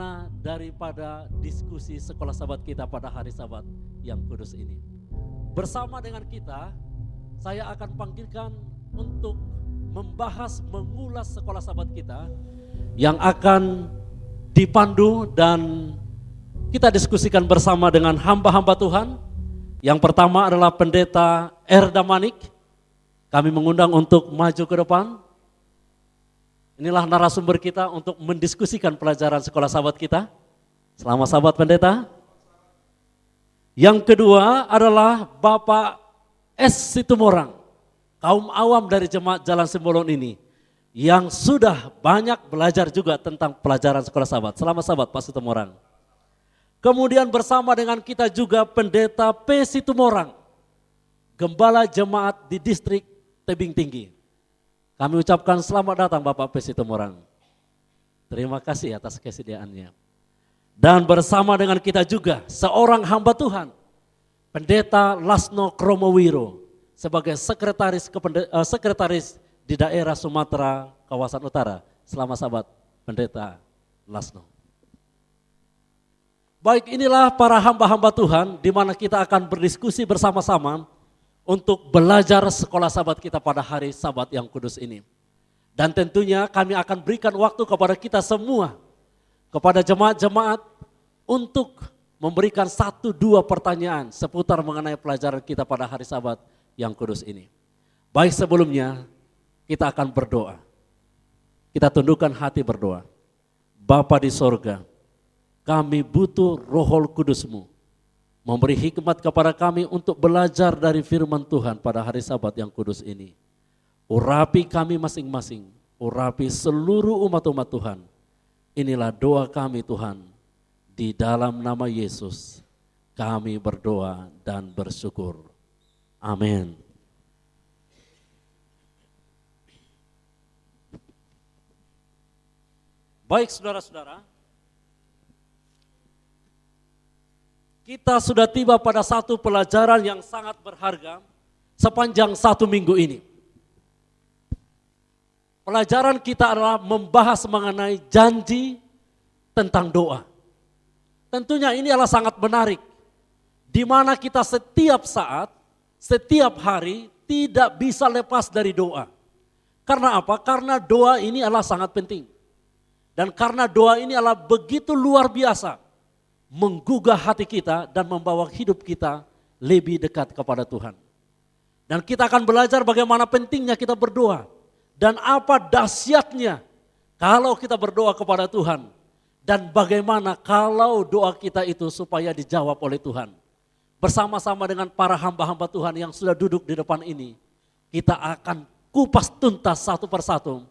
makna daripada diskusi sekolah sahabat kita pada hari Sabat yang kudus ini. Bersama dengan kita, saya akan panggilkan untuk membahas, mengulas sekolah sahabat kita yang akan dipandu dan kita diskusikan bersama dengan hamba-hamba Tuhan. Yang pertama adalah Pendeta Erda Manik. Kami mengundang untuk maju ke depan. Inilah narasumber kita untuk mendiskusikan pelajaran sekolah sahabat kita. Selamat sahabat pendeta. Yang kedua adalah Bapak S. Situmorang, kaum awam dari Jemaat Jalan Simbolon ini, yang sudah banyak belajar juga tentang pelajaran sekolah sahabat. Selamat sahabat Pak Situmorang. Kemudian bersama dengan kita juga Pendeta P. Situmorang, Gembala Jemaat di Distrik Tebing Tinggi. Kami ucapkan selamat datang Bapak P. Situmorang. Terima kasih atas kesediaannya. Dan bersama dengan kita juga seorang hamba Tuhan, Pendeta Lasno Kromowiro, sebagai sekretaris di daerah Sumatera kawasan utara. Selamat sahabat Pendeta Lasno. Baik, inilah para hamba-hamba Tuhan di mana kita akan berdiskusi bersama-sama untuk belajar sekolah sahabat kita pada hari Sabat yang kudus ini. Dan tentunya kami akan berikan waktu kepada kita semua, kepada jemaat-jemaat untuk memberikan 1-2 pertanyaan seputar mengenai pelajaran kita pada hari Sabat yang kudus ini. Baik, sebelumnya kita akan berdoa. Kita tundukkan hati berdoa. Bapa di sorga, kami butuh Roh Kudus-Mu memberi hikmat kepada kami untuk belajar dari firman Tuhan pada hari Sabat yang kudus ini. Urapi kami masing-masing, urapi seluruh umat-umat Tuhan. Inilah doa kami Tuhan, di dalam nama Yesus kami berdoa dan bersyukur. Amin. Baik saudara-saudara, kita sudah tiba pada satu pelajaran yang sangat berharga sepanjang 1 minggu ini. Pelajaran kita adalah membahas mengenai janji tentang doa. Tentunya ini adalah sangat menarik, di mana kita setiap saat, setiap hari tidak bisa lepas dari doa. Karena apa? Karena doa ini adalah sangat penting. Dan karena doa ini adalah begitu luar biasa, menggugah hati kita dan membawa hidup kita lebih dekat kepada Tuhan. Dan kita akan belajar bagaimana pentingnya kita berdoa dan apa dahsyatnya kalau kita berdoa kepada Tuhan dan bagaimana kalau doa kita itu supaya dijawab oleh Tuhan. Bersama-sama dengan para hamba-hamba Tuhan yang sudah duduk di depan ini, kita akan kupas tuntas satu persatu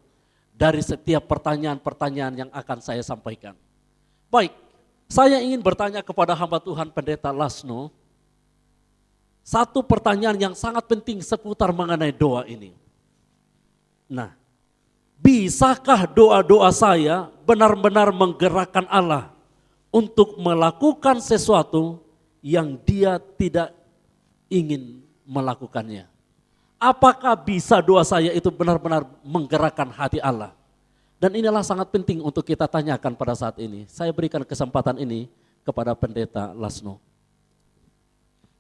dari setiap pertanyaan-pertanyaan yang akan saya sampaikan. Baik, saya ingin bertanya kepada hamba Tuhan Pendeta Lasno, satu pertanyaan yang sangat penting seputar mengenai doa ini. Nah, bisakah doa-doa saya benar-benar menggerakkan Allah untuk melakukan sesuatu yang Dia tidak ingin melakukannya? Apakah bisa doa saya itu benar-benar menggerakkan hati Allah? Dan inilah sangat penting untuk kita tanyakan pada saat ini. Saya berikan kesempatan ini kepada Pendeta Lasno.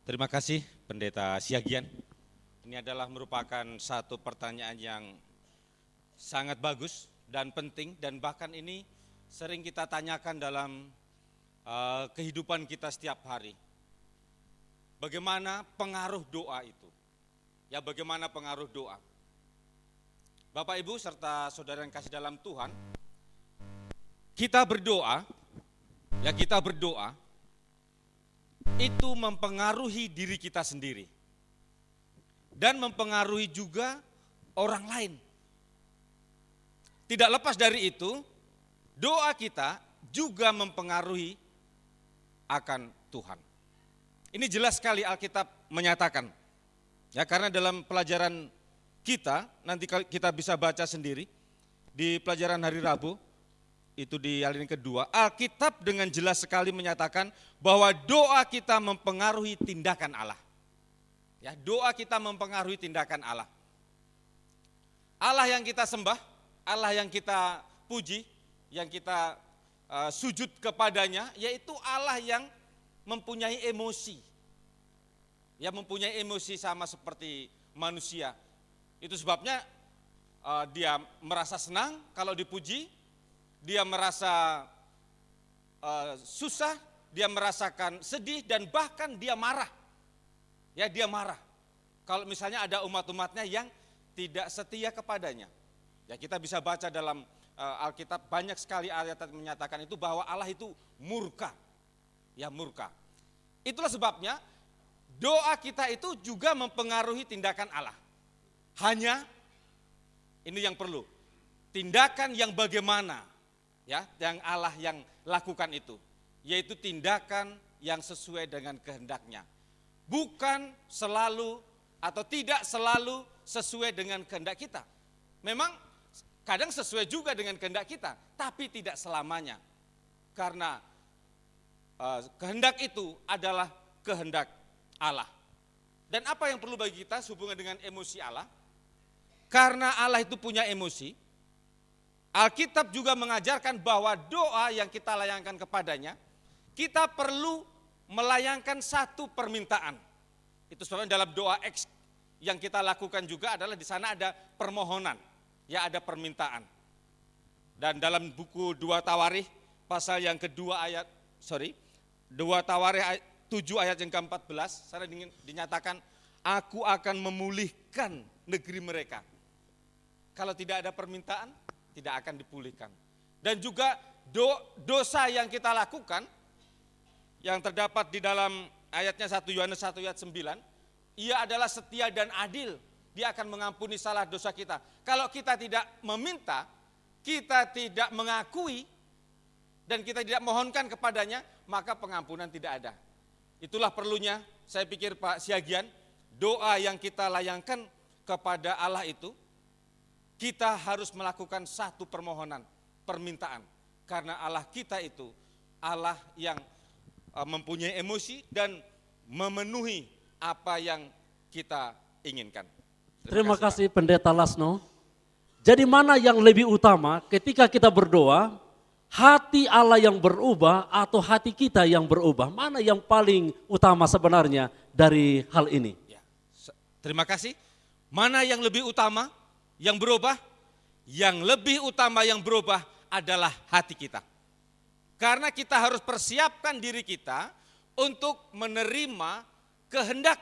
Terima kasih Pendeta Siagian. Ini adalah merupakan satu pertanyaan yang sangat bagus dan penting, dan bahkan ini sering kita tanyakan dalam kehidupan kita setiap hari. Bagaimana pengaruh doa itu? Ya, bagaimana pengaruh doa? Bapak Ibu serta saudara yang kasih dalam Tuhan, kita berdoa itu mempengaruhi diri kita sendiri dan mempengaruhi juga orang lain. Tidak lepas dari itu, doa kita juga mempengaruhi akan Tuhan. Ini jelas sekali Alkitab menyatakan. Ya, karena dalam pelajaran kita, nanti kita bisa baca sendiri di pelajaran hari Rabu, itu di alinea kedua, Alkitab dengan jelas sekali menyatakan bahwa doa kita mempengaruhi tindakan Allah. Ya, doa kita mempengaruhi tindakan Allah. Allah yang kita sembah, Allah yang kita puji, yang kita sujud kepadanya, yaitu Allah yang mempunyai emosi. Ya, mempunyai emosi sama seperti manusia. Itu sebabnya dia merasa senang kalau dipuji, dia merasa susah, dia merasakan sedih, dan bahkan dia marah. Ya, dia marah. Kalau misalnya ada umat-umatnya yang tidak setia kepadanya. Ya, kita bisa baca dalam Alkitab banyak sekali ayat yang menyatakan itu bahwa Allah itu murka. Ya, murka. Itulah sebabnya doa kita itu juga mempengaruhi tindakan Allah. Hanya ini yang perlu. Tindakan yang bagaimana, ya, yang Allah yang lakukan itu, yaitu tindakan yang sesuai dengan kehendaknya. Bukan selalu atau tidak selalu sesuai dengan kehendak kita. Memang kadang sesuai juga dengan kehendak kita, tapi tidak selamanya. Karena kehendak itu adalah kehendak Allah. Dan apa yang perlu bagi kita sehubungan dengan emosi Allah? Karena Allah itu punya emosi, Alkitab juga mengajarkan bahwa doa yang kita layangkan kepadanya, kita perlu melayangkan satu permintaan. Itu sebabnya dalam doa X yang kita lakukan juga adalah di sana ada permohonan, ya, ada permintaan. Dan dalam buku 2 Tawarikh pasal yang kedua 2 Tawarikh 7 ayat yang ke-14, sana dinyatakan, aku akan memulihkan negeri mereka. Kalau tidak ada permintaan, tidak akan dipulihkan. Dan juga dosa yang kita lakukan, yang terdapat di dalam ayatnya 1 Yohanes 1 ayat 9, ia adalah setia dan adil, dia akan mengampuni salah dosa kita. Kalau kita tidak meminta, kita tidak mengakui, dan kita tidak mohonkan kepadanya, maka pengampunan tidak ada. Itulah perlunya, saya pikir Pak Siagian, doa yang kita layangkan kepada Allah itu, kita harus melakukan satu permohonan, permintaan. Karena Allah kita itu Allah yang mempunyai emosi dan memenuhi apa yang kita inginkan. Terima kasih Pendeta Lasno. Jadi mana yang lebih utama ketika kita berdoa, hati Allah yang berubah atau hati kita yang berubah? Mana yang paling utama sebenarnya dari hal ini? Ya, terima kasih. Mana yang lebih utama yang berubah? Yang lebih utama yang berubah adalah hati kita. Karena kita harus persiapkan diri kita untuk menerima kehendak.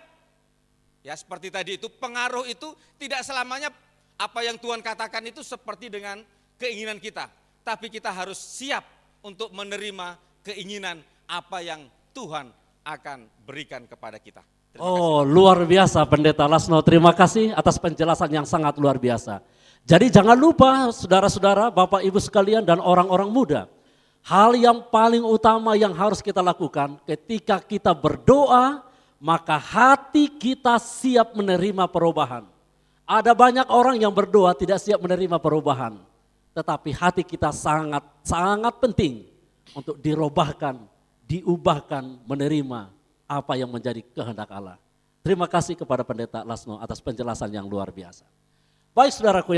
Ya, seperti tadi itu, pengaruh itu tidak selamanya apa yang Tuhan katakan itu seperti dengan keinginan kita. Tapi kita harus siap untuk menerima keinginan apa yang Tuhan akan berikan kepada kita. Oh, luar biasa Pendeta Lasno. Terima kasih atas penjelasan yang sangat luar biasa. Jadi jangan lupa saudara-saudara, Bapak Ibu sekalian dan orang-orang muda. Hal yang paling utama yang harus kita lakukan ketika kita berdoa, maka hati kita siap menerima perubahan. Ada banyak orang yang berdoa tidak siap menerima perubahan. Tetapi hati kita sangat penting untuk dirubahkan, diubahkan, menerima apa yang menjadi kehendak Allah. Terima kasih kepada Pendeta Lasno atas penjelasan yang luar biasa. Baik saudaraku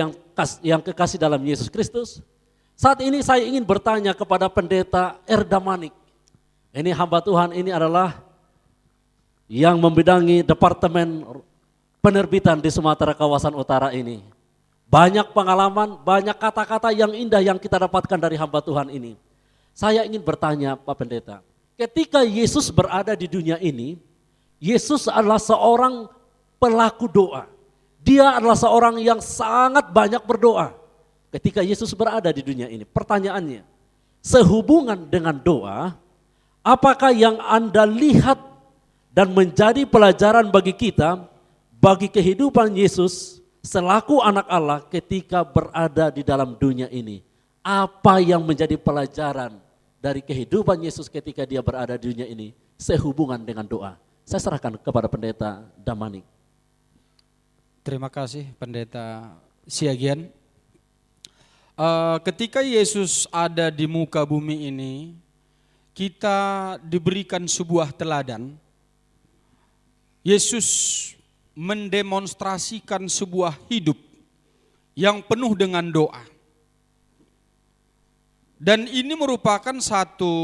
yang kekasih dalam Yesus Kristus, saat ini saya ingin bertanya kepada Pendeta Erdamanik. Ini hamba Tuhan ini adalah yang membidangi Departemen Penerbitan di Sumatera kawasan utara ini. Banyak pengalaman, banyak kata-kata yang indah yang kita dapatkan dari hamba Tuhan ini. Saya ingin bertanya Pak Pendeta, ketika Yesus berada di dunia ini, Yesus adalah seorang pelaku doa. Dia adalah seorang yang sangat banyak berdoa. Ketika Yesus berada di dunia ini, pertanyaannya, sehubungan dengan doa, apakah yang Anda lihat dan menjadi pelajaran bagi kita, bagi kehidupan Yesus selaku anak Allah ketika berada di dalam dunia ini? Apa yang menjadi pelajaran dari kehidupan Yesus ketika dia berada di dunia ini sehubungan dengan doa? Saya serahkan kepada Pendeta Damanik. Terima kasih Pendeta Siagian. Ketika Yesus ada di muka bumi ini, kita diberikan sebuah teladan. Yesus mendemonstrasikan sebuah hidup yang penuh dengan doa. Dan ini merupakan satu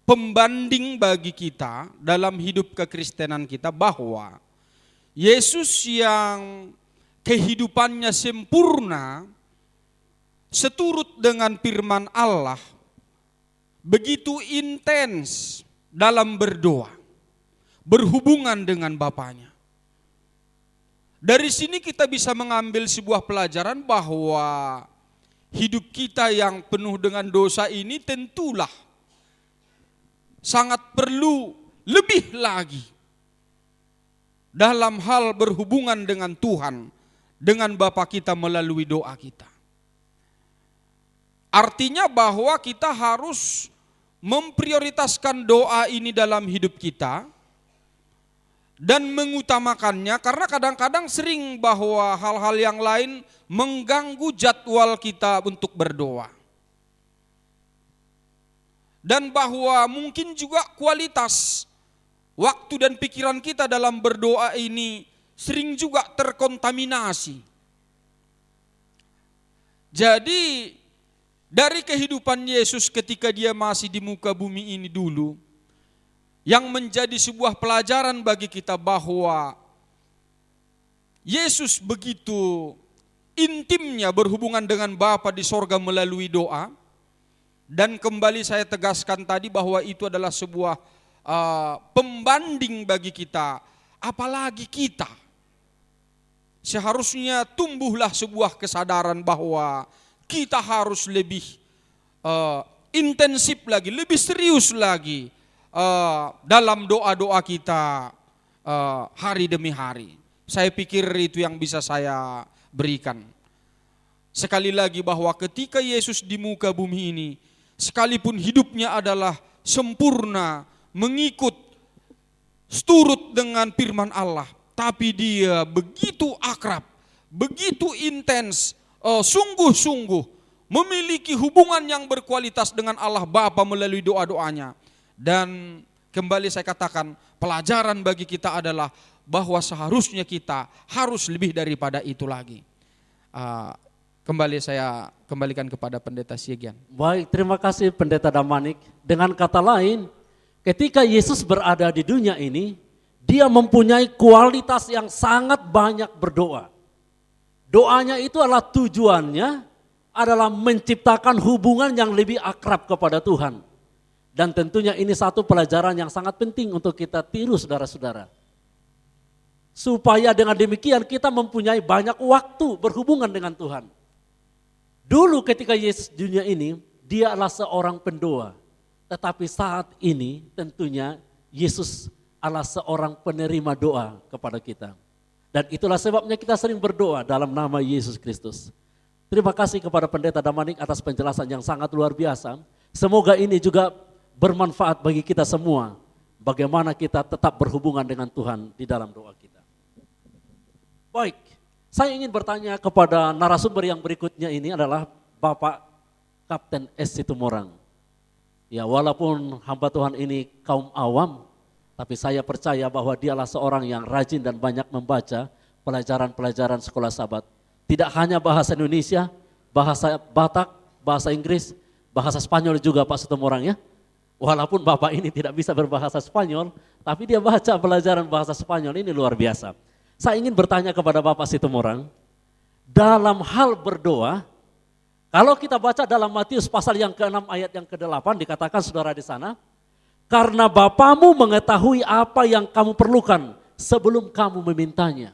pembanding bagi kita dalam hidup kekristenan kita, bahwa Yesus yang kehidupannya sempurna seturut dengan firman Allah begitu intens dalam berdoa, berhubungan dengan Bapanya. Dari sini kita bisa mengambil sebuah pelajaran bahwa hidup kita yang penuh dengan dosa ini tentulah sangat perlu lebih lagi dalam hal berhubungan dengan Tuhan, dengan Bapa kita melalui doa kita. Artinya bahwa kita harus memprioritaskan doa ini dalam hidup kita dan mengutamakannya, karena kadang-kadang sering bahwa hal-hal yang lain mengganggu jadwal kita untuk berdoa. Dan bahwa mungkin juga kualitas waktu dan pikiran kita dalam berdoa ini sering juga terkontaminasi. Jadi dari kehidupan Yesus ketika dia masih di muka bumi ini dulu, yang menjadi sebuah pelajaran bagi kita bahwa Yesus begitu intimnya berhubungan dengan Bapa di sorga melalui doa. Dan kembali saya tegaskan tadi bahwa itu adalah sebuah pembanding bagi kita. Apalagi kita, seharusnya tumbuhlah sebuah kesadaran bahwa kita harus lebih intensif lagi, lebih serius lagi dalam doa-doa kita hari demi hari. Saya pikir itu yang bisa saya berikan. Sekali lagi bahwa ketika Yesus di muka bumi ini, sekalipun hidupnya adalah sempurna, mengikut, seturut dengan firman Allah, tapi dia begitu akrab, begitu intens, sungguh-sungguh memiliki hubungan yang berkualitas dengan Allah Bapa melalui doa-doanya. Dan kembali saya katakan, pelajaran bagi kita adalah bahwa seharusnya kita harus lebih daripada itu lagi. Kembali saya kembalikan kepada Pendeta Siegian. Baik, terima kasih Pendeta Damanik. Dengan kata lain, ketika Yesus berada di dunia ini, dia mempunyai kualitas yang sangat banyak berdoa. Doanya itu adalah tujuannya adalah menciptakan hubungan yang lebih akrab kepada Tuhan. Dan tentunya ini satu pelajaran yang sangat penting untuk kita tiru saudara-saudara. Supaya dengan demikian kita mempunyai banyak waktu berhubungan dengan Tuhan. Dulu ketika Yesus di dunia ini, dia adalah seorang pendoa. Tetapi saat ini tentunya Yesus adalah seorang penerima doa kepada kita. Dan itulah sebabnya kita sering berdoa dalam nama Yesus Kristus. Terima kasih kepada Pendeta Damanik atas penjelasan yang sangat luar biasa. Semoga ini juga bermanfaat bagi kita semua. Bagaimana kita tetap berhubungan dengan Tuhan di dalam doa kita. Baik. Saya ingin bertanya kepada narasumber yang berikutnya ini adalah Bapak Kapten S. Situmorang. Ya, walaupun hamba Tuhan ini kaum awam, tapi saya percaya bahwa dialah seorang yang rajin dan banyak membaca pelajaran-pelajaran sekolah Sabat. Tidak hanya bahasa Indonesia, bahasa Batak, bahasa Inggris, bahasa Spanyol juga Pak Situmorang ya. Walaupun Bapak ini tidak bisa berbahasa Spanyol, tapi dia baca pelajaran bahasa Spanyol, ini luar biasa. Saya ingin bertanya kepada Bapak Situmorang, dalam hal berdoa, kalau kita baca dalam Matius pasal yang ke-6 ayat yang ke-8 dikatakan saudara di sana, karena Bapamu mengetahui apa yang kamu perlukan sebelum kamu memintanya.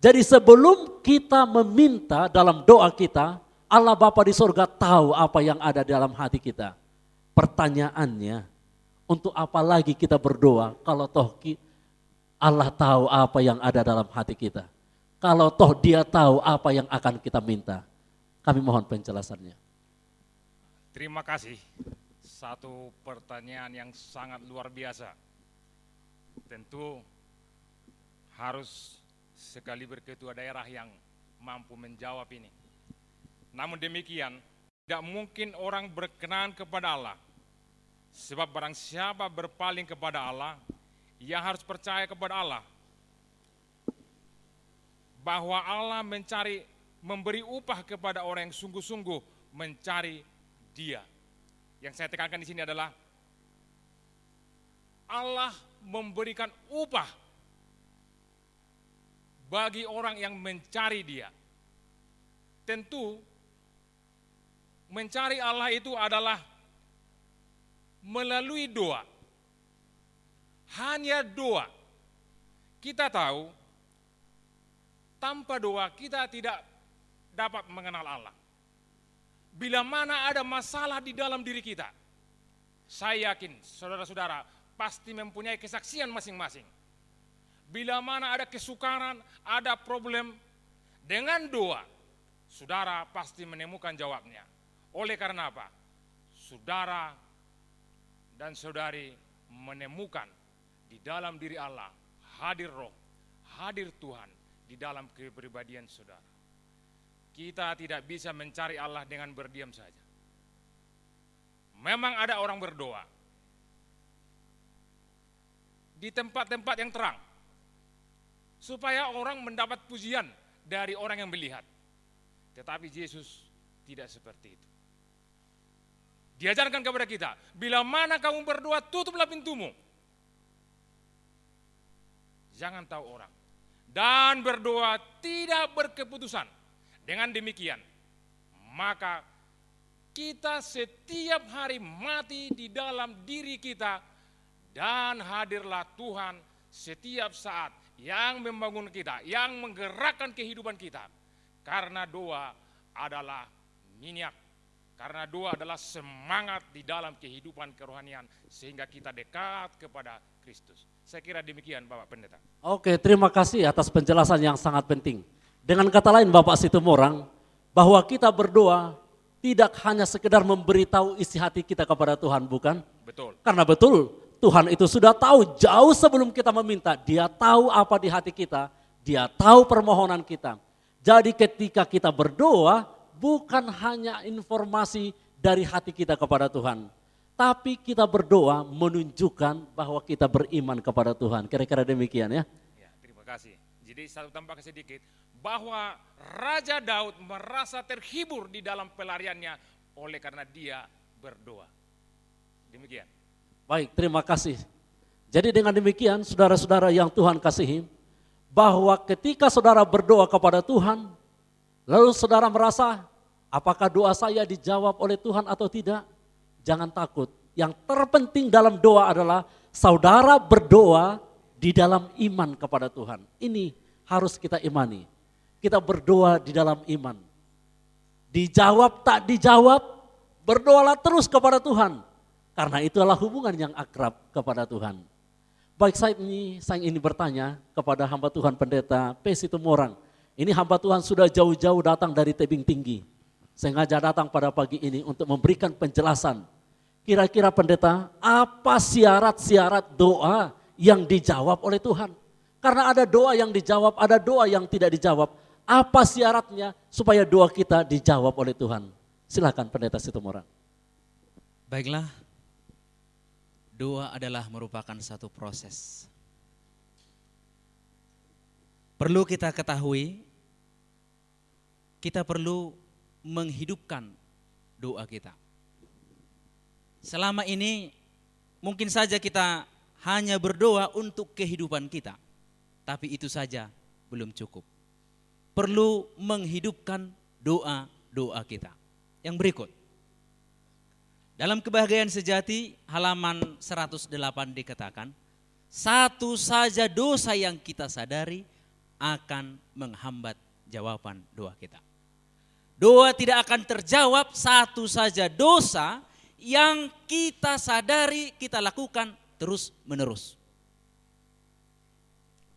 Jadi sebelum kita meminta dalam doa kita, Allah Bapa di sorga tahu apa yang ada dalam hati kita. Pertanyaannya, untuk apa lagi kita berdoa kalau toh Allah tahu apa yang ada dalam hati kita. Kalau toh dia tahu apa yang akan kita minta. Kami mohon penjelasannya. Terima kasih. Satu pertanyaan yang sangat luar biasa. Tentu harus sekali berketua daerah yang mampu menjawab ini. Namun demikian, tidak mungkin orang berkenan kepada Allah. Sebab barang siapa berpaling kepada Allah, ia harus percaya kepada Allah. Bahwa Allah memberi upah kepada orang yang sungguh-sungguh mencari Dia. Yang saya tekankan di sini adalah Allah memberikan upah bagi orang yang mencari Dia. Tentu mencari Allah itu adalah melalui doa. Hanya doa. Kita tahu tanpa doa kita tidak dapat mengenal Allah. Bila mana ada masalah di dalam diri kita, saya yakin saudara-saudara pasti mempunyai kesaksian masing-masing. Bila mana ada kesukaran, ada problem, dengan doa, saudara pasti menemukan jawabnya. Oleh karena apa? Saudara dan saudari menemukan di dalam diri Allah hadir Roh, hadir Tuhan di dalam kepribadian saudara. Kita tidak bisa mencari Allah dengan berdiam saja. Memang ada orang berdoa di tempat-tempat yang terang, supaya orang mendapat pujian dari orang yang melihat. Tetapi Yesus tidak seperti itu. Diajarkan kepada kita, bila mana kamu berdoa, tutuplah pintumu. Jangan tahu orang. Dan berdoa tidak berkeputusan. Dengan demikian, maka kita setiap hari mati di dalam diri kita, dan hadirlah Tuhan setiap saat yang membangun kita, yang menggerakkan kehidupan kita. Karena doa adalah minyak, karena doa adalah semangat di dalam kehidupan kerohanian, sehingga kita dekat kepada Kristus. Saya kira demikian Bapak Pendeta. Oke, terima kasih atas penjelasan yang sangat penting. Dengan kata lain Bapak Situmorang, bahwa kita berdoa tidak hanya sekedar memberitahu isi hati kita kepada Tuhan, bukan? Betul. Karena betul, Tuhan itu sudah tahu jauh sebelum kita meminta, Dia tahu apa di hati kita, Dia tahu permohonan kita. Jadi ketika kita berdoa, bukan hanya informasi dari hati kita kepada Tuhan, tapi kita berdoa menunjukkan bahwa kita beriman kepada Tuhan. Kira-kira demikian ya. Ya, terima kasih. Jadi satu tambah sedikit, bahwa Raja Daud merasa terhibur di dalam pelariannya oleh karena dia berdoa. Demikian. Baik, terima kasih. Jadi dengan demikian saudara-saudara yang Tuhan kasihi, bahwa ketika saudara berdoa kepada Tuhan, lalu saudara merasa apakah doa saya dijawab oleh Tuhan atau tidak, jangan takut. Yang terpenting dalam doa adalah saudara berdoa di dalam iman kepada Tuhan. Ini harus kita imani. Kita berdoa di dalam iman. Dijawab tak dijawab, berdoalah terus kepada Tuhan. Karena itu adalah hubungan yang akrab kepada Tuhan. Baik, saya ingin bertanya kepada hamba Tuhan Pendeta P. Situmorang. Ini hamba Tuhan sudah jauh-jauh datang dari tebing tinggi. Sengaja datang pada pagi ini untuk memberikan penjelasan. Kira-kira pendeta, apa syarat-syarat doa yang dijawab oleh Tuhan? Karena ada doa yang dijawab, ada doa yang tidak dijawab. Apa syaratnya supaya doa kita dijawab oleh Tuhan? Silakan Pendeta Situmorang. Baiklah, doa adalah merupakan satu proses. Perlu kita ketahui, kita perlu menghidupkan doa kita. Selama ini mungkin saja kita hanya berdoa untuk kehidupan kita, tapi itu saja belum cukup. Perlu menghidupkan doa-doa kita. Yang berikut, dalam Kebahagiaan Sejati halaman 108 dikatakan, satu saja dosa yang kita sadari akan menghambat jawaban doa kita. Doa tidak akan terjawab satu saja dosa yang kita sadari kita lakukan terus menerus.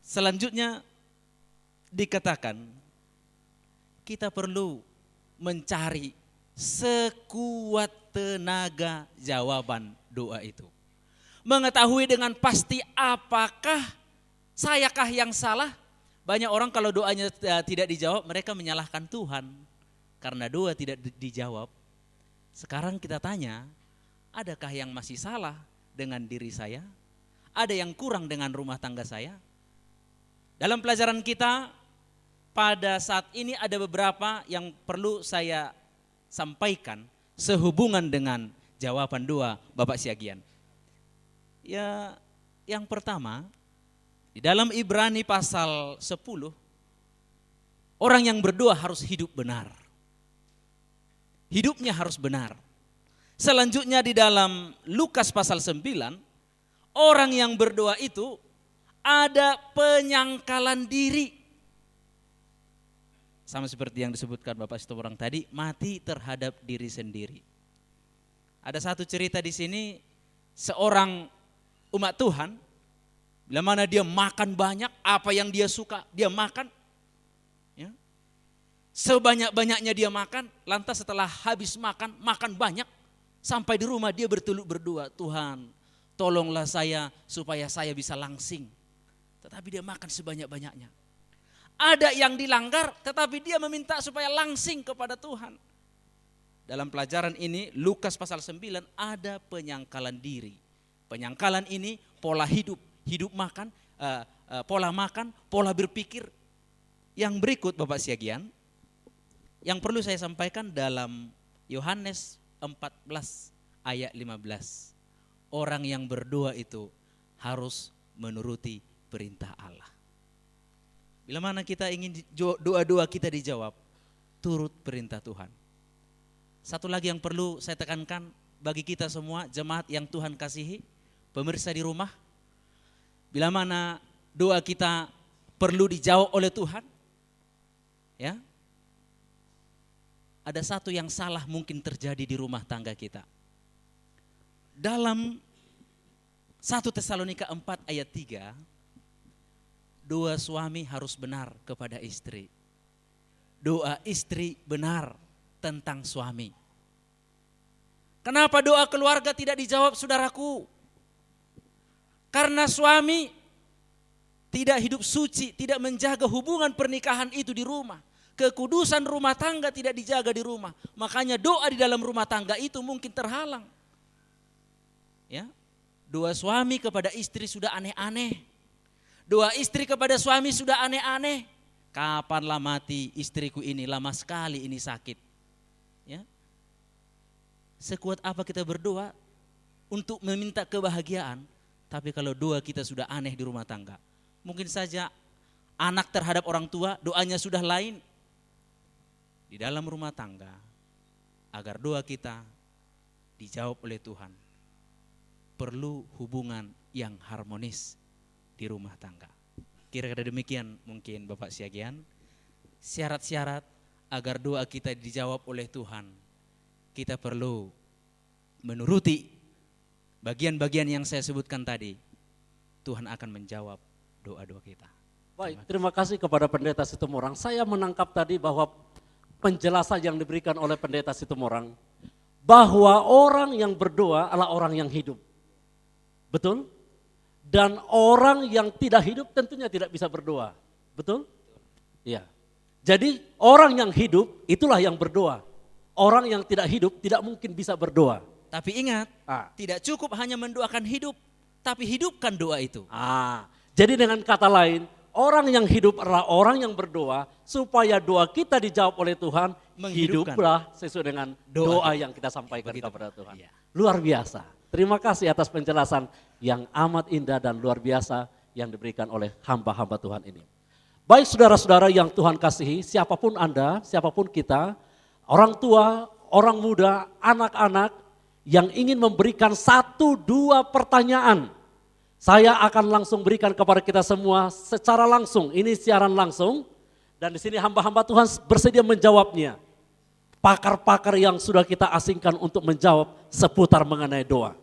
Selanjutnya dikatakan kita perlu mencari sekuat tenaga jawaban doa itu. Mengetahui dengan pasti apakah sayakah yang salah. Banyak orang kalau doanya tidak dijawab mereka menyalahkan Tuhan karena doa tidak dijawab. Sekarang kita tanya, adakah yang masih salah dengan diri saya? Ada yang kurang dengan rumah tangga saya? Dalam pelajaran kita pada saat ini ada beberapa yang perlu saya sampaikan sehubungan dengan jawaban doa Bapak Siagian? Ya, yang pertama, di dalam Ibrani pasal 10, orang yang berdoa harus hidup benar. Hidupnya harus benar. Selanjutnya di dalam Lukas pasal 9, orang yang berdoa itu ada penyangkalan diri. Sama seperti yang disebutkan Bapak Situmorang tadi, mati terhadap diri sendiri. Ada satu cerita di sini, seorang umat Tuhan, bila mana dia makan banyak, apa yang dia suka dia makan, ya. Sebanyak-banyaknya dia makan, lantas setelah habis makan banyak, sampai di rumah dia berteluk berdoa, Tuhan tolonglah saya supaya saya bisa langsing. Tetapi dia makan sebanyak-banyaknya. Ada yang dilanggar, tetapi dia meminta supaya langsing kepada Tuhan. Dalam pelajaran ini, Lukas pasal 9 ada penyangkalan diri. Penyangkalan ini pola hidup makan, pola makan, pola berpikir. Yang berikut Bapak Siagian, yang perlu saya sampaikan dalam Yohanes 14 ayat 15. Orang yang berdoa itu harus menuruti perintah Allah. Bila mana kita ingin doa-doa kita dijawab, turut perintah Tuhan. Satu lagi yang perlu saya tekankan bagi kita semua jemaat yang Tuhan kasihi, pemirsa di rumah, bila mana doa kita perlu dijawab oleh Tuhan, ya, ada satu yang salah mungkin terjadi di rumah tangga kita. Dalam 1 Tesalonika 4 ayat 3, doa suami harus benar kepada istri. Doa istri benar tentang suami. Kenapa doa keluarga tidak dijawab, saudaraku? Karena suami tidak hidup suci, tidak menjaga hubungan pernikahan itu di rumah. Kekudusan rumah tangga tidak dijaga di rumah. Makanya doa di dalam rumah tangga itu mungkin terhalang. Ya, doa suami kepada istri sudah aneh-aneh. Doa istri kepada suami sudah aneh-aneh. Kapanlah mati istriku ini, lama sekali ini sakit. Ya. Sekuat apa kita berdoa untuk meminta kebahagiaan, tapi kalau doa kita sudah aneh di rumah tangga, mungkin saja anak terhadap orang tua doanya sudah lain. Di dalam rumah tangga, agar doa kita dijawab oleh Tuhan, perlu hubungan yang harmonis di rumah tangga. Kira-kira demikian mungkin Bapak Siagian, syarat-syarat agar doa kita dijawab oleh Tuhan. Kita perlu menuruti bagian-bagian yang saya sebutkan tadi. Tuhan akan menjawab doa-doa kita. Baik, terima kasih kepada Pendeta Situmorang. Saya menangkap tadi bahwa penjelasan yang diberikan oleh Pendeta Situmorang, bahwa orang yang berdoa adalah orang yang hidup. Betul? Dan orang yang tidak hidup tentunya tidak bisa berdoa. Betul? Iya. Jadi orang yang hidup itulah yang berdoa. Orang yang tidak hidup tidak mungkin bisa berdoa. Tapi ingat, tidak cukup hanya mendoakan hidup, tapi hidupkan doa itu. Jadi dengan kata lain, orang yang hidup adalah orang yang berdoa supaya doa kita dijawab oleh Tuhan. Menghidupkan. Hiduplah sesuai dengan doa yang kita sampaikan Begitu. kepada Tuhan. Iya. Luar biasa. Terima kasih atas penjelasan yang amat indah dan luar biasa yang diberikan oleh hamba-hamba Tuhan ini. Baik saudara-saudara yang Tuhan kasihi, siapapun Anda, siapapun kita, orang tua, orang muda, anak-anak yang ingin memberikan 1-2 pertanyaan, saya akan langsung berikan kepada kita semua secara langsung. Ini siaran langsung dan di sini hamba-hamba Tuhan bersedia menjawabnya. Pakar-pakar yang sudah kita asingkan untuk menjawab seputar mengenai doa.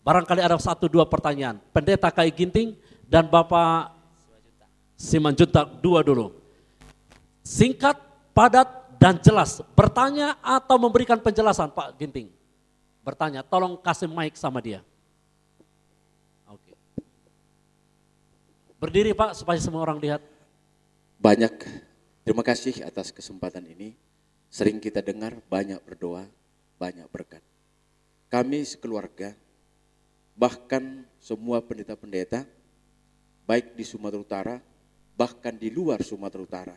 Barangkali ada 1-2 pertanyaan. Pendeta Kai Ginting dan Bapak Simanjuntak 2 dulu. Singkat, padat, dan jelas. Bertanya atau memberikan penjelasan Pak Ginting? Bertanya, tolong kasih mic sama dia. Oke. Berdiri Pak supaya semua orang lihat. Banyak, terima kasih atas kesempatan ini. Sering kita dengar banyak berdoa, banyak berkat. Kami sekeluarga, bahkan semua pendeta-pendeta, baik di Sumatera Utara, bahkan di luar Sumatera Utara,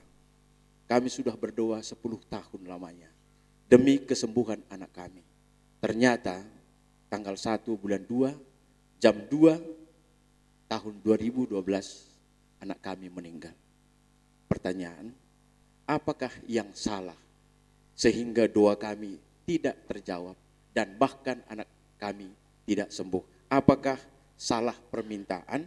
kami sudah berdoa 10 tahun lamanya. demi kesembuhan anak kami. Ternyata tanggal 1 bulan 2 jam 2 tahun 2012 anak kami meninggal. Pertanyaan, apakah yang salah sehingga doa kami tidak terjawab dan bahkan anak kami tidak sembuh? Apakah salah permintaan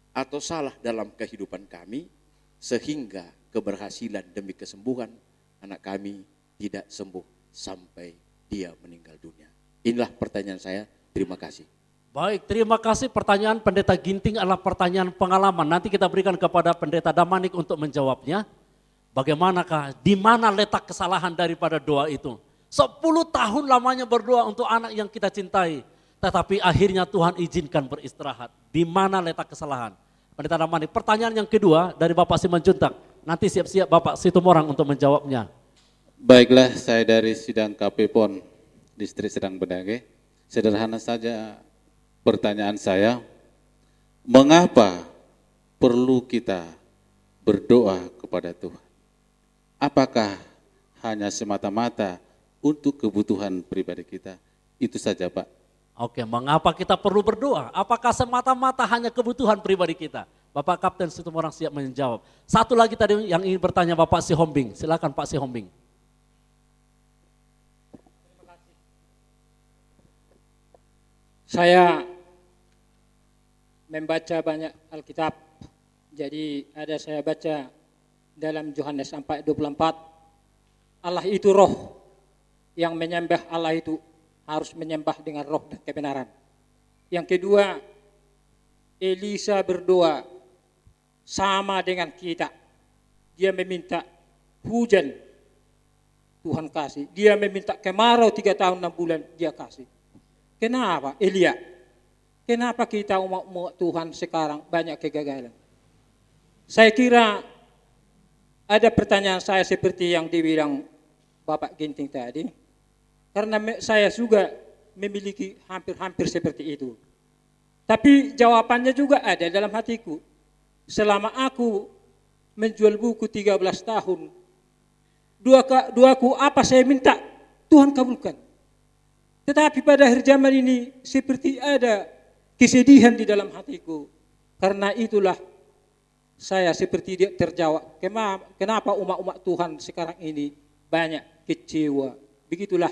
atau salah dalam kehidupan kami sehingga keberhasilan demi kesembuhan anak kami tidak sembuh sampai dia meninggal dunia? Inilah pertanyaan saya. Terima kasih. Baik, terima kasih. Pertanyaan Pendeta Ginting adalah pertanyaan pengalaman. Nanti kita berikan kepada Pendeta Damanik untuk menjawabnya. Bagaimanakah, di mana letak kesalahan daripada doa itu? 10 tahun lamanya berdoa untuk anak yang kita cintai. Tetapi akhirnya Tuhan izinkan beristirahat. Di mana letak kesalahan? Pendeta Damanik. Pertanyaan yang kedua dari Bapak Simanjuntak. Nanti siap-siap Bapak Situmorang untuk menjawabnya. Baiklah, saya dari Sidang KP PON Distrik Sedang Bedage. Sederhana saja pertanyaan saya, mengapa perlu kita berdoa kepada Tuhan? Apakah hanya semata-mata untuk kebutuhan pribadi kita? Itu saja, Pak. Oke, mengapa kita perlu berdoa? Apakah semata-mata hanya kebutuhan pribadi kita? Bapak Kapten Situmorang siap menjawab. Satu lagi tadi yang ingin bertanya Bapak Sihombing. Silakan Pak Sihombing. Saya membaca banyak Alkitab, jadi ada saya baca dalam Yohanes 4:24, Allah itu roh, yang menyembah Allah itu harus menyembah dengan roh dan kebenaran. Yang kedua, Elisa berdoa sama dengan kita, dia meminta hujan, Tuhan kasih, dia meminta kemarau 3 tahun 6 bulan, dia kasih. Kenapa Elia? Kenapa kita umat Tuhan sekarang banyak kegagalan? Saya kira ada pertanyaan saya seperti yang dibilang Bapak Ginting tadi, karena saya juga memiliki hampir-hampir seperti itu. Tapi jawabannya juga ada dalam hatiku. Selama aku menjual buku 13 tahun, doaku apa saya minta, Tuhan kabulkan. Tetapi pada akhir zaman ini seperti ada kesedihan di dalam hatiku. Karena itulah saya seperti dia terjawab. Kenapa umat-umat Tuhan sekarang ini banyak kecewa. Begitulah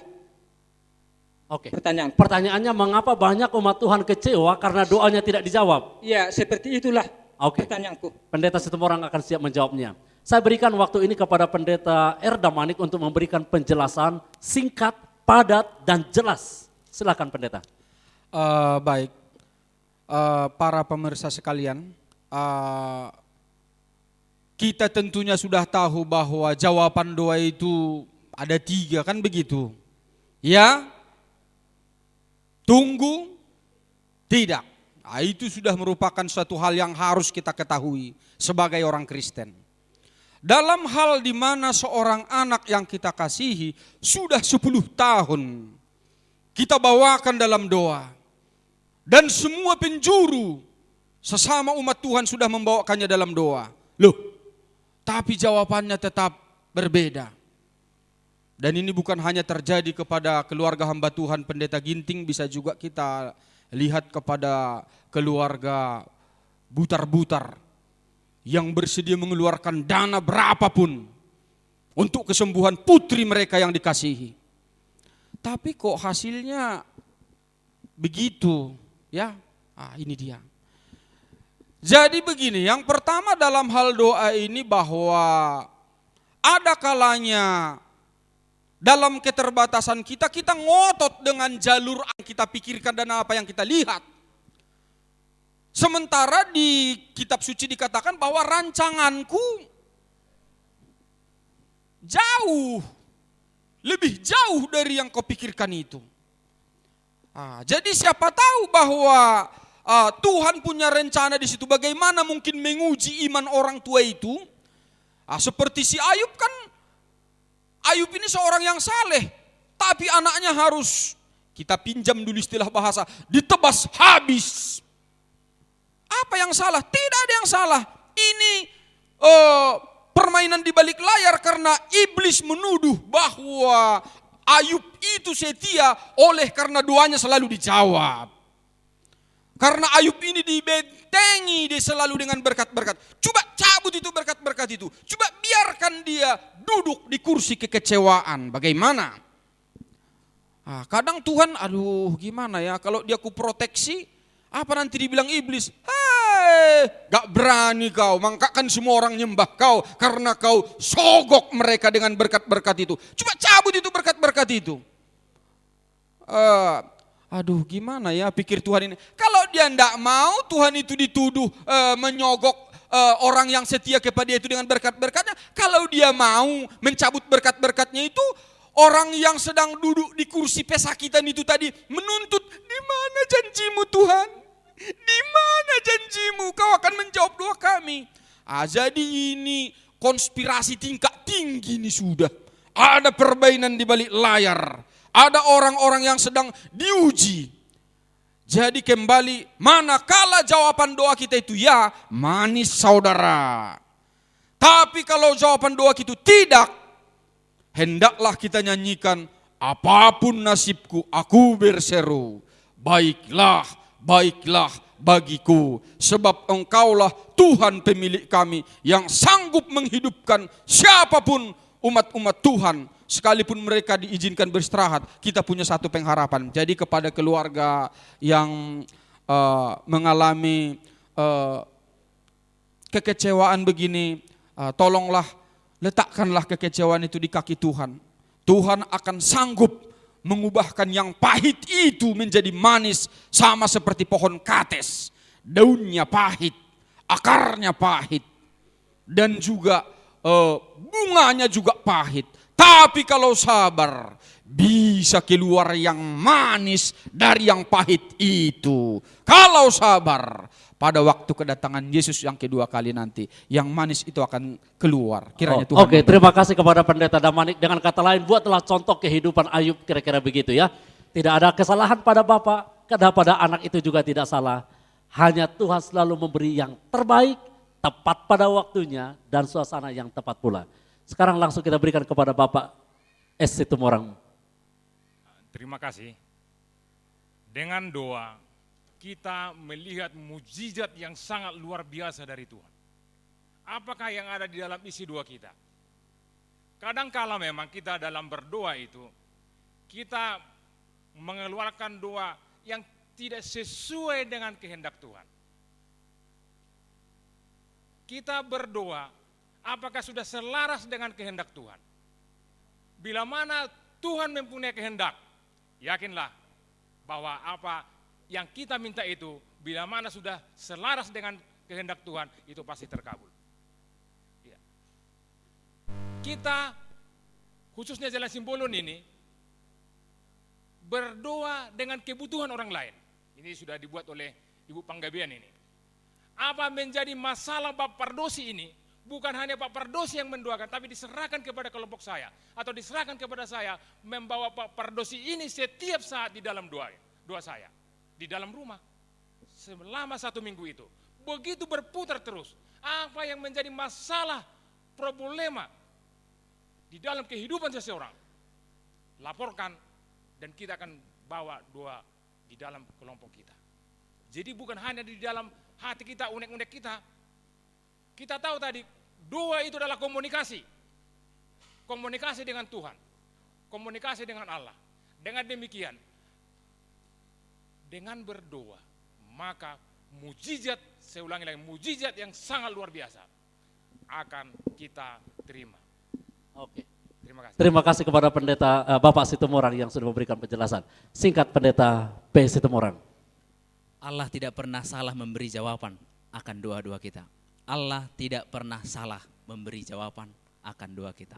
pertanyaan. Pertanyaannya, mengapa banyak umat Tuhan kecewa karena doanya tidak dijawab? Ya, seperti itulah pertanyaanku. Pendeta Situmorang akan siap menjawabnya. Saya berikan waktu ini kepada Pendeta Damanik untuk memberikan penjelasan singkat, padat dan jelas. Silakan Pendeta. Baik, para pemirsa sekalian, kita tentunya sudah tahu bahwa jawaban doa itu ada 3, kan begitu? Ya, tunggu, tidak. Nah, itu sudah merupakan suatu hal yang harus kita ketahui sebagai orang Kristen. Dalam hal di mana seorang anak yang kita kasihi sudah 10 tahun kita bawakan dalam doa. Dan semua penjuru sesama umat Tuhan sudah membawakannya dalam doa. Loh, tapi jawabannya tetap berbeda. Dan ini bukan hanya terjadi kepada keluarga hamba Tuhan Pendeta Ginting, bisa juga kita lihat kepada keluarga Butar-Butar yang bersedia mengeluarkan dana berapapun untuk kesembuhan putri mereka yang dikasihi. Tapi kok hasilnya begitu, ya? Ini dia. Jadi begini, yang pertama dalam hal doa ini bahwa ada kalanya dalam keterbatasan kita ngotot dengan jalur yang kita pikirkan dan apa yang kita lihat. Sementara di kitab suci dikatakan bahwa rancanganku lebih jauh dari yang kau pikirkan itu. Jadi siapa tahu bahwa Tuhan punya rencana di situ. Bagaimana mungkin menguji iman orang tua itu? Seperti si Ayub kan, Ayub ini seorang yang saleh, tapi anaknya harus, kita pinjam dulu istilah bahasa, ditebas habis. Apa yang salah? Tidak ada yang salah. Ini permainan di balik layar karena iblis menuduh bahwa Ayub itu setia oleh karena doanya selalu dijawab. Karena Ayub ini dibentengi dia selalu dengan berkat-berkat. Coba cabut itu berkat-berkat itu. Coba biarkan dia duduk di kursi kekecewaan. Bagaimana? Kadang Tuhan, aduh gimana ya, kalau dia kuproteksi, apa nanti dibilang iblis? Gak berani kau, mangkakan semua orang nyembah kau karena kau sogok mereka dengan berkat-berkat itu. Coba cabut itu berkat-berkat itu. Aduh gimana ya pikir Tuhan ini. Kalau dia tidak mau Tuhan itu dituduh menyogok orang yang setia kepada dia itu dengan berkat-berkatnya. Kalau dia mau mencabut berkat-berkatnya itu, orang yang sedang duduk di kursi pesakitan itu tadi menuntut, di mana janjimu Tuhan? Di mana janjimu? Kau akan menjawab doa kami. Jadi ini konspirasi tingkat tinggi ini sudah. Ada permainan di balik layar. Ada orang-orang yang sedang diuji. Jadi kembali, manakala jawaban doa kita itu ya, manis saudara. Tapi kalau jawaban doa kita tidak, hendaklah kita nyanyikan, apapun nasibku aku berseru, baiklah, baiklah bagiku. Sebab engkaulah Tuhan pemilik kami yang sanggup menghidupkan siapapun umat-umat Tuhan. Sekalipun mereka diizinkan beristirahat, kita punya satu pengharapan. Jadi kepada keluarga yang mengalami kekecewaan begini, tolonglah letakkanlah kekecewaan itu di kaki Tuhan. Tuhan akan sanggup mengubahkan yang pahit itu menjadi manis, sama seperti pohon kates. Daunnya pahit, akarnya pahit, dan juga bunganya juga pahit. Tapi kalau sabar, bisa keluar yang manis dari yang pahit itu. Kalau sabar, pada waktu kedatangan Yesus yang kedua kali nanti, yang manis itu akan keluar. Kiranya Tuhan. Oke, terima kasih kepada Pendeta Damanik. Dengan kata lain, buatlah contoh kehidupan Ayub, kira-kira begitu ya. Tidak ada kesalahan pada Bapak, pada anak itu juga tidak salah. Hanya Tuhan selalu memberi yang terbaik, tepat pada waktunya, dan suasana yang tepat pula. Sekarang langsung kita berikan kepada Bapak S. Situmorang. Terima kasih. Dengan doa, kita melihat mujizat yang sangat luar biasa dari Tuhan. Apakah yang ada di dalam isi doa kita? Kadangkala memang kita dalam berdoa itu, kita mengeluarkan doa yang tidak sesuai dengan kehendak Tuhan. Kita berdoa, apakah sudah selaras dengan kehendak Tuhan? Bila mana Tuhan mempunyai kehendak, yakinlah bahwa apa yang kita minta itu, bila mana sudah selaras dengan kehendak Tuhan, itu pasti terkabul. Ya. Kita, khususnya Jalan Simbolon ini, berdoa dengan kebutuhan orang lain. Ini sudah dibuat oleh Ibu Panggabean ini. Apa menjadi masalah Pak Pardosi ini, bukan hanya Pak Pardosi yang mendoakan, tapi diserahkan kepada kelompok saya, atau diserahkan kepada saya, membawa Pak Pardosi ini setiap saat di dalam doa saya, di dalam rumah, selama 1 minggu itu. Begitu berputar terus, apa yang menjadi masalah, problema, di dalam kehidupan seseorang, laporkan, dan kita akan bawa doa di dalam kelompok kita. Jadi bukan hanya di dalam hati kita, unek-unek kita. Kita tahu tadi, doa itu adalah komunikasi. Komunikasi dengan Tuhan. Komunikasi dengan Allah. Dengan demikian, dengan berdoa, maka mujizat, saya ulangi lagi, mujizat yang sangat luar biasa akan kita terima. Oke. Terima kasih. Terima kasih kepada Pendeta Bapak Situmorang yang sudah memberikan penjelasan. Singkat Pendeta P. Situmorang. Allah tidak pernah salah memberi jawaban akan doa-doa kita. Allah tidak pernah salah memberi jawaban akan doa kita.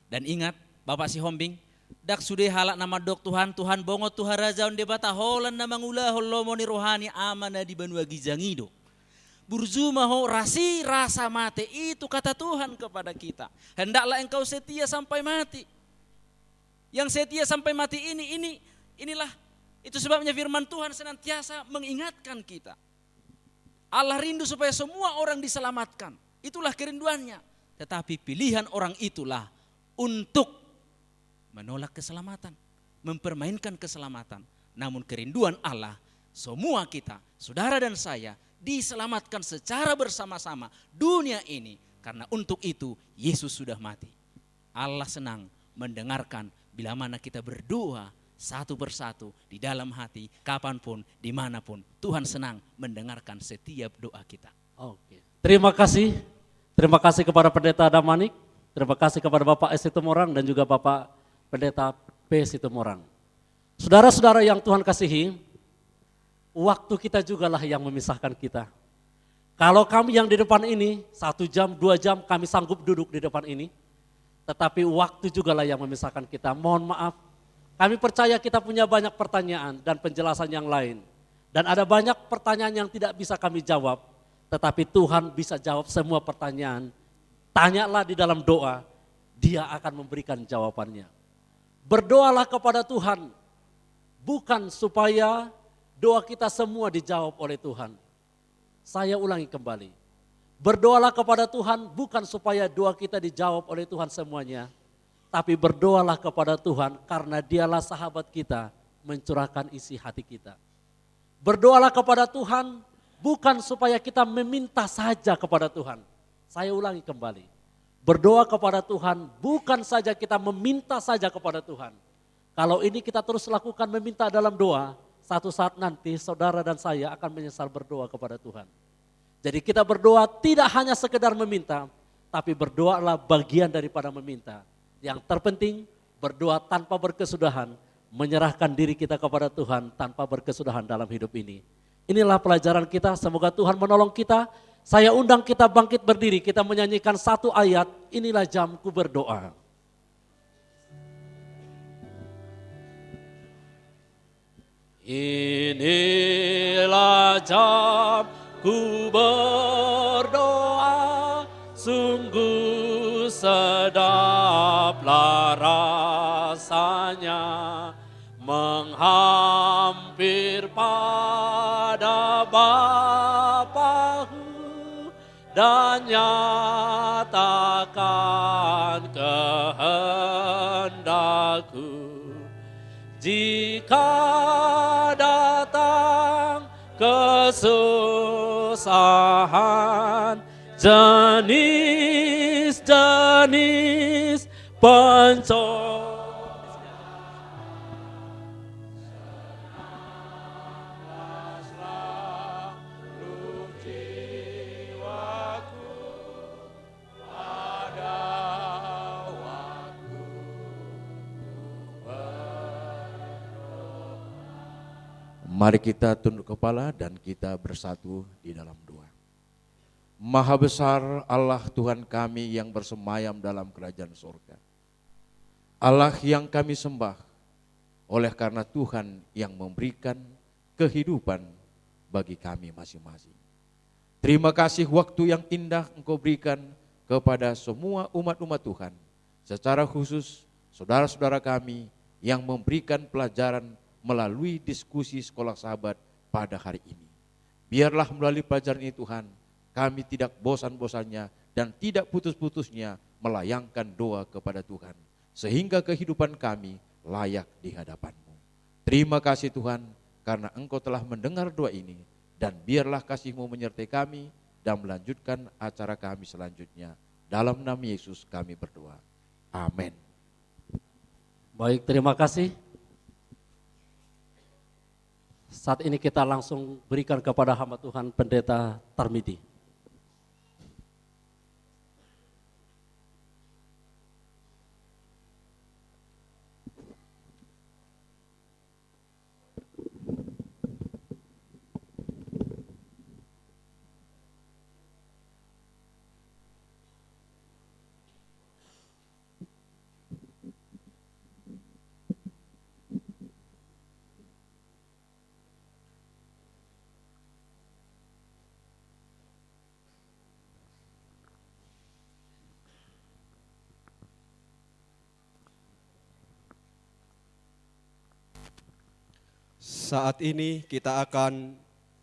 Dan ingat Bapak si Hombing, dak sudah halak nama dok Tuhan, Tuhan bongo Tuhan Raja onde bata holan nama ngulah holomoni rohani amana di banua gizangido. Burzuma ho rasi rasa mati, itu kata Tuhan kepada kita. Hendaklah engkau setia sampai mati. Yang setia sampai mati inilah itu sebabnya firman Tuhan senantiasa mengingatkan kita. Allah rindu supaya semua orang diselamatkan. Itulah kerinduannya. Tetapi pilihan orang itulah untuk menolak keselamatan, mempermainkan keselamatan. Namun kerinduan Allah, semua kita, saudara dan saya, diselamatkan secara bersama-sama dunia ini. Karena untuk itu Yesus sudah mati. Allah senang mendengarkan bila mana kita berdoa satu persatu di dalam hati, kapanpun, dimanapun. Tuhan senang mendengarkan setiap doa kita. Oke. Terima kasih. Terima kasih kepada Pendeta Damanik. Terima kasih kepada Bapak S. Situmorang dan juga Bapak Pendeta P. Situmorang. Saudara-saudara yang Tuhan kasihi, waktu kita jugalah yang memisahkan kita. Kalau kami yang di depan ini, 1 jam, 2 jam kami sanggup duduk di depan ini. Tetapi waktu jugalah yang memisahkan kita. Mohon maaf, kami percaya kita punya banyak pertanyaan dan penjelasan yang lain. Dan ada banyak pertanyaan yang tidak bisa kami jawab. Tetapi Tuhan bisa jawab semua pertanyaan. Tanyalah di dalam doa, Dia akan memberikan jawabannya. Berdoalah kepada Tuhan, bukan supaya doa kita semua dijawab oleh Tuhan. Saya ulangi kembali, berdoalah kepada Tuhan bukan supaya doa kita dijawab oleh Tuhan semuanya. Tapi berdoalah kepada Tuhan karena Dialah sahabat kita mencurahkan isi hati kita. Berdoalah kepada Tuhan bukan supaya kita meminta saja kepada Tuhan. Saya ulangi kembali, berdoa kepada Tuhan bukan saja kita meminta saja kepada Tuhan. Kalau ini kita terus lakukan meminta dalam doa, satu saat nanti saudara dan saya akan menyesal berdoa kepada Tuhan. Jadi kita berdoa tidak hanya sekedar meminta, tapi berdoalah bagian daripada meminta. Yang terpenting berdoa tanpa berkesudahan, menyerahkan diri kita kepada Tuhan tanpa berkesudahan dalam hidup ini. Inilah pelajaran kita, semoga Tuhan menolong kita. Saya undang kita bangkit berdiri, kita menyanyikan satu ayat, inilah jamku berdoa. Inilah jamku berdoa, sungguh sedaplah rasanya menghampir pada Bapaku dan nyatakan kehendakku. Jika datang kesusahan, jenis-jenis pencobaan, mari kita tunduk kepala dan kita bersatu di dalam doa. Maha besar Allah Tuhan kami yang bersemayam dalam kerajaan surga. Allah yang kami sembah, oleh karena Tuhan yang memberikan kehidupan bagi kami masing-masing. Terima kasih waktu yang indah Engkau berikan kepada semua umat-umat Tuhan. Secara khusus saudara-saudara kami yang memberikan pelajaran melalui diskusi sekolah sahabat pada hari ini. Biarlah melalui pelajaran ini Tuhan, kami tidak bosan-bosannya dan tidak putus-putusnya melayangkan doa kepada Tuhan. Sehingga kehidupan kami layak di hadapan-Mu. Terima kasih Tuhan karena Engkau telah mendengar doa ini. Dan biarlah kasih-Mu menyertai kami dan melanjutkan acara kami selanjutnya. Dalam nama Yesus kami berdoa. Amin. Baik, terima kasih. Saat ini kita langsung berikan kepada hamba Tuhan Pendeta Tarmidi. Saat ini kita akan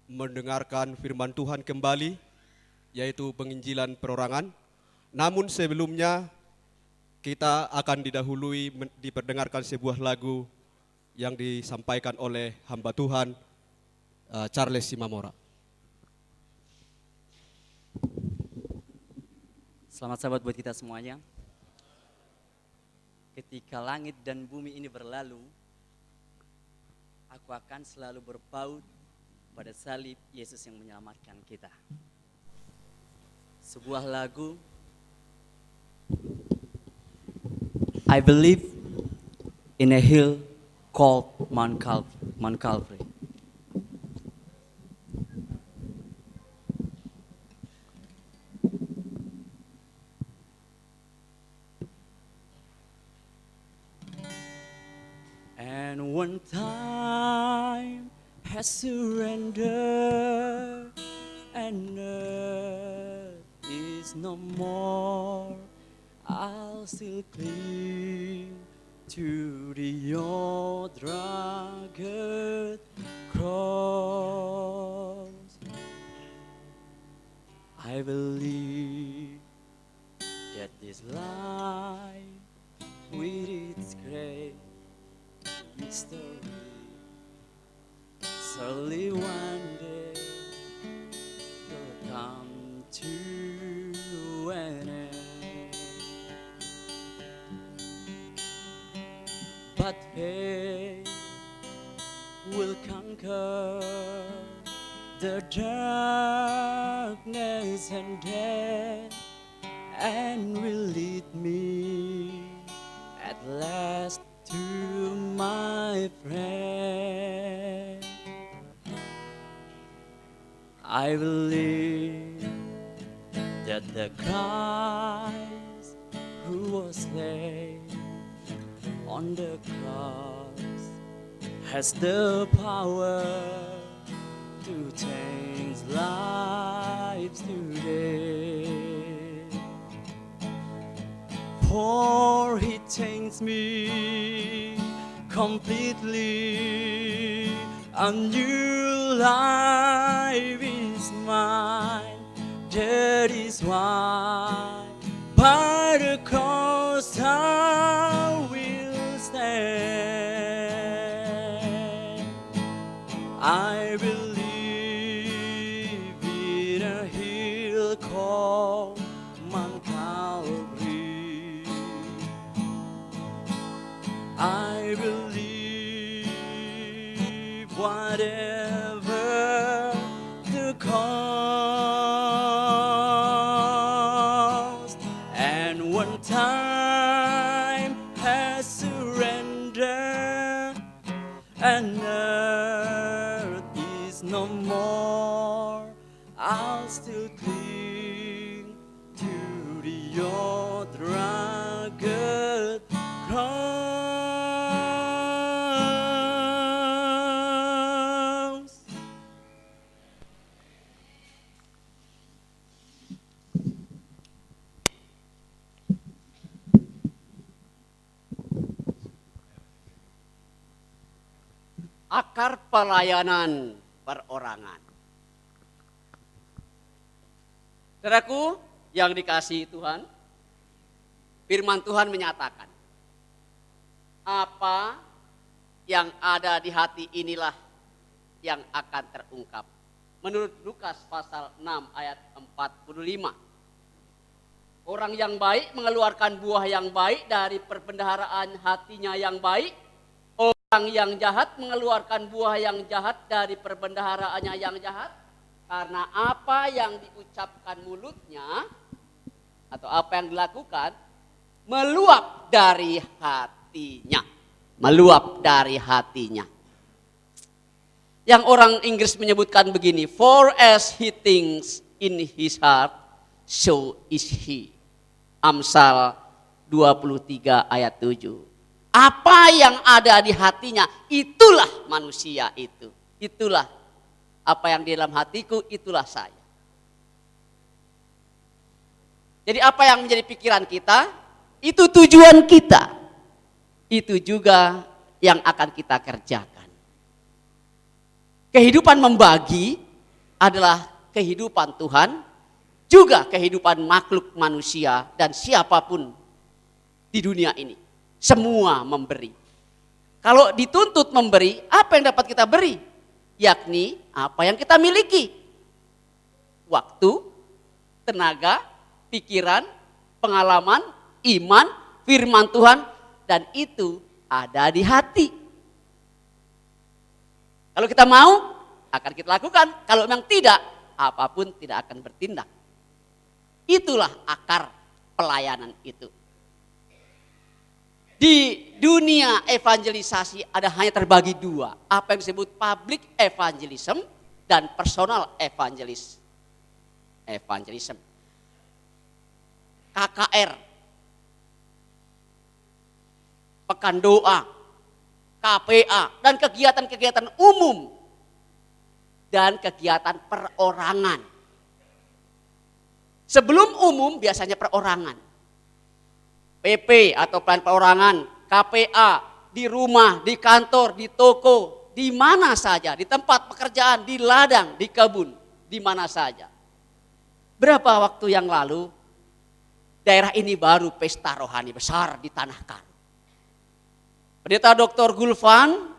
mendengarkan firman Tuhan kembali, yaitu penginjilan perorangan. Namun sebelumnya kita akan didahului diperdengarkan sebuah lagu yang disampaikan oleh hamba Tuhan Charles Simamora. Selamat sahabat buat kita semuanya. Ketika langit dan bumi ini berlalu, aku akan selalu berpaut pada salib Yesus yang menyelamatkan kita. Sebuah lagu, I believe in a hill called Mount Calvary. And when time has surrendered and earth is no more, I'll still cling to the old rugged cross. I believe that this life with its great mystery surely one day will come to an end. But faith will conquer the darkness and death, and will lead me at last to my friend. I believe that the Christ who was slain on the cross has the power to change lives today. For he changed me completely. A new life is mine. That is why by the cross I will stand. I believe in a hill called Mount Calvary. I believe whatever the cost, and when time has surrendered and earth is no more, I'll still cling to the old rugged cross. Akar pelayanan perorangan. Saudaraku yang dikasihi Tuhan, firman Tuhan menyatakan, apa yang ada di hati inilah yang akan terungkap. Menurut Lukas pasal 6 ayat 45. Orang yang baik mengeluarkan buah yang baik dari perbendaharaan hatinya yang baik. Orang yang jahat mengeluarkan buah yang jahat dari perbendaharaannya yang jahat. Karena apa yang diucapkan mulutnya atau apa yang dilakukan meluap dari hatinya. Meluap dari hatinya. Yang orang Inggris menyebutkan begini, for as he thinks in his heart, so is he. Amsal 23 ayat 7. Apa yang ada di hatinya, itulah manusia itu. Itulah apa yang di dalam hatiku, itulah saya. Jadi apa yang menjadi pikiran kita, itu tujuan kita. Itu juga yang akan kita kerjakan. Kehidupan membagi adalah kehidupan Tuhan, juga kehidupan makhluk manusia dan siapapun di dunia ini. Semua memberi. Kalau dituntut memberi, apa yang dapat kita beri? Yakni apa yang kita miliki. Waktu, tenaga, pikiran, pengalaman, iman, firman Tuhan, dan itu ada di hati. Kalau kita mau, akan kita lakukan. Kalau memang tidak, apapun tidak akan bertindak. Itulah akar pelayanan itu. Di dunia evangelisasi ada hanya terbagi dua. Apa yang disebut public evangelism dan personal evangelism. KKR, Pekan Doa, KPA, dan kegiatan-kegiatan umum dan kegiatan perorangan. Sebelum umum biasanya perorangan. PP atau pelayanan perorangan, KPA, di rumah, di kantor, di toko, di mana saja, di tempat pekerjaan, di ladang, di kebun, di mana saja. Berapa waktu yang lalu, daerah ini baru pesta rohani besar di Tanah Karo. Pendeta Dr. Gulvan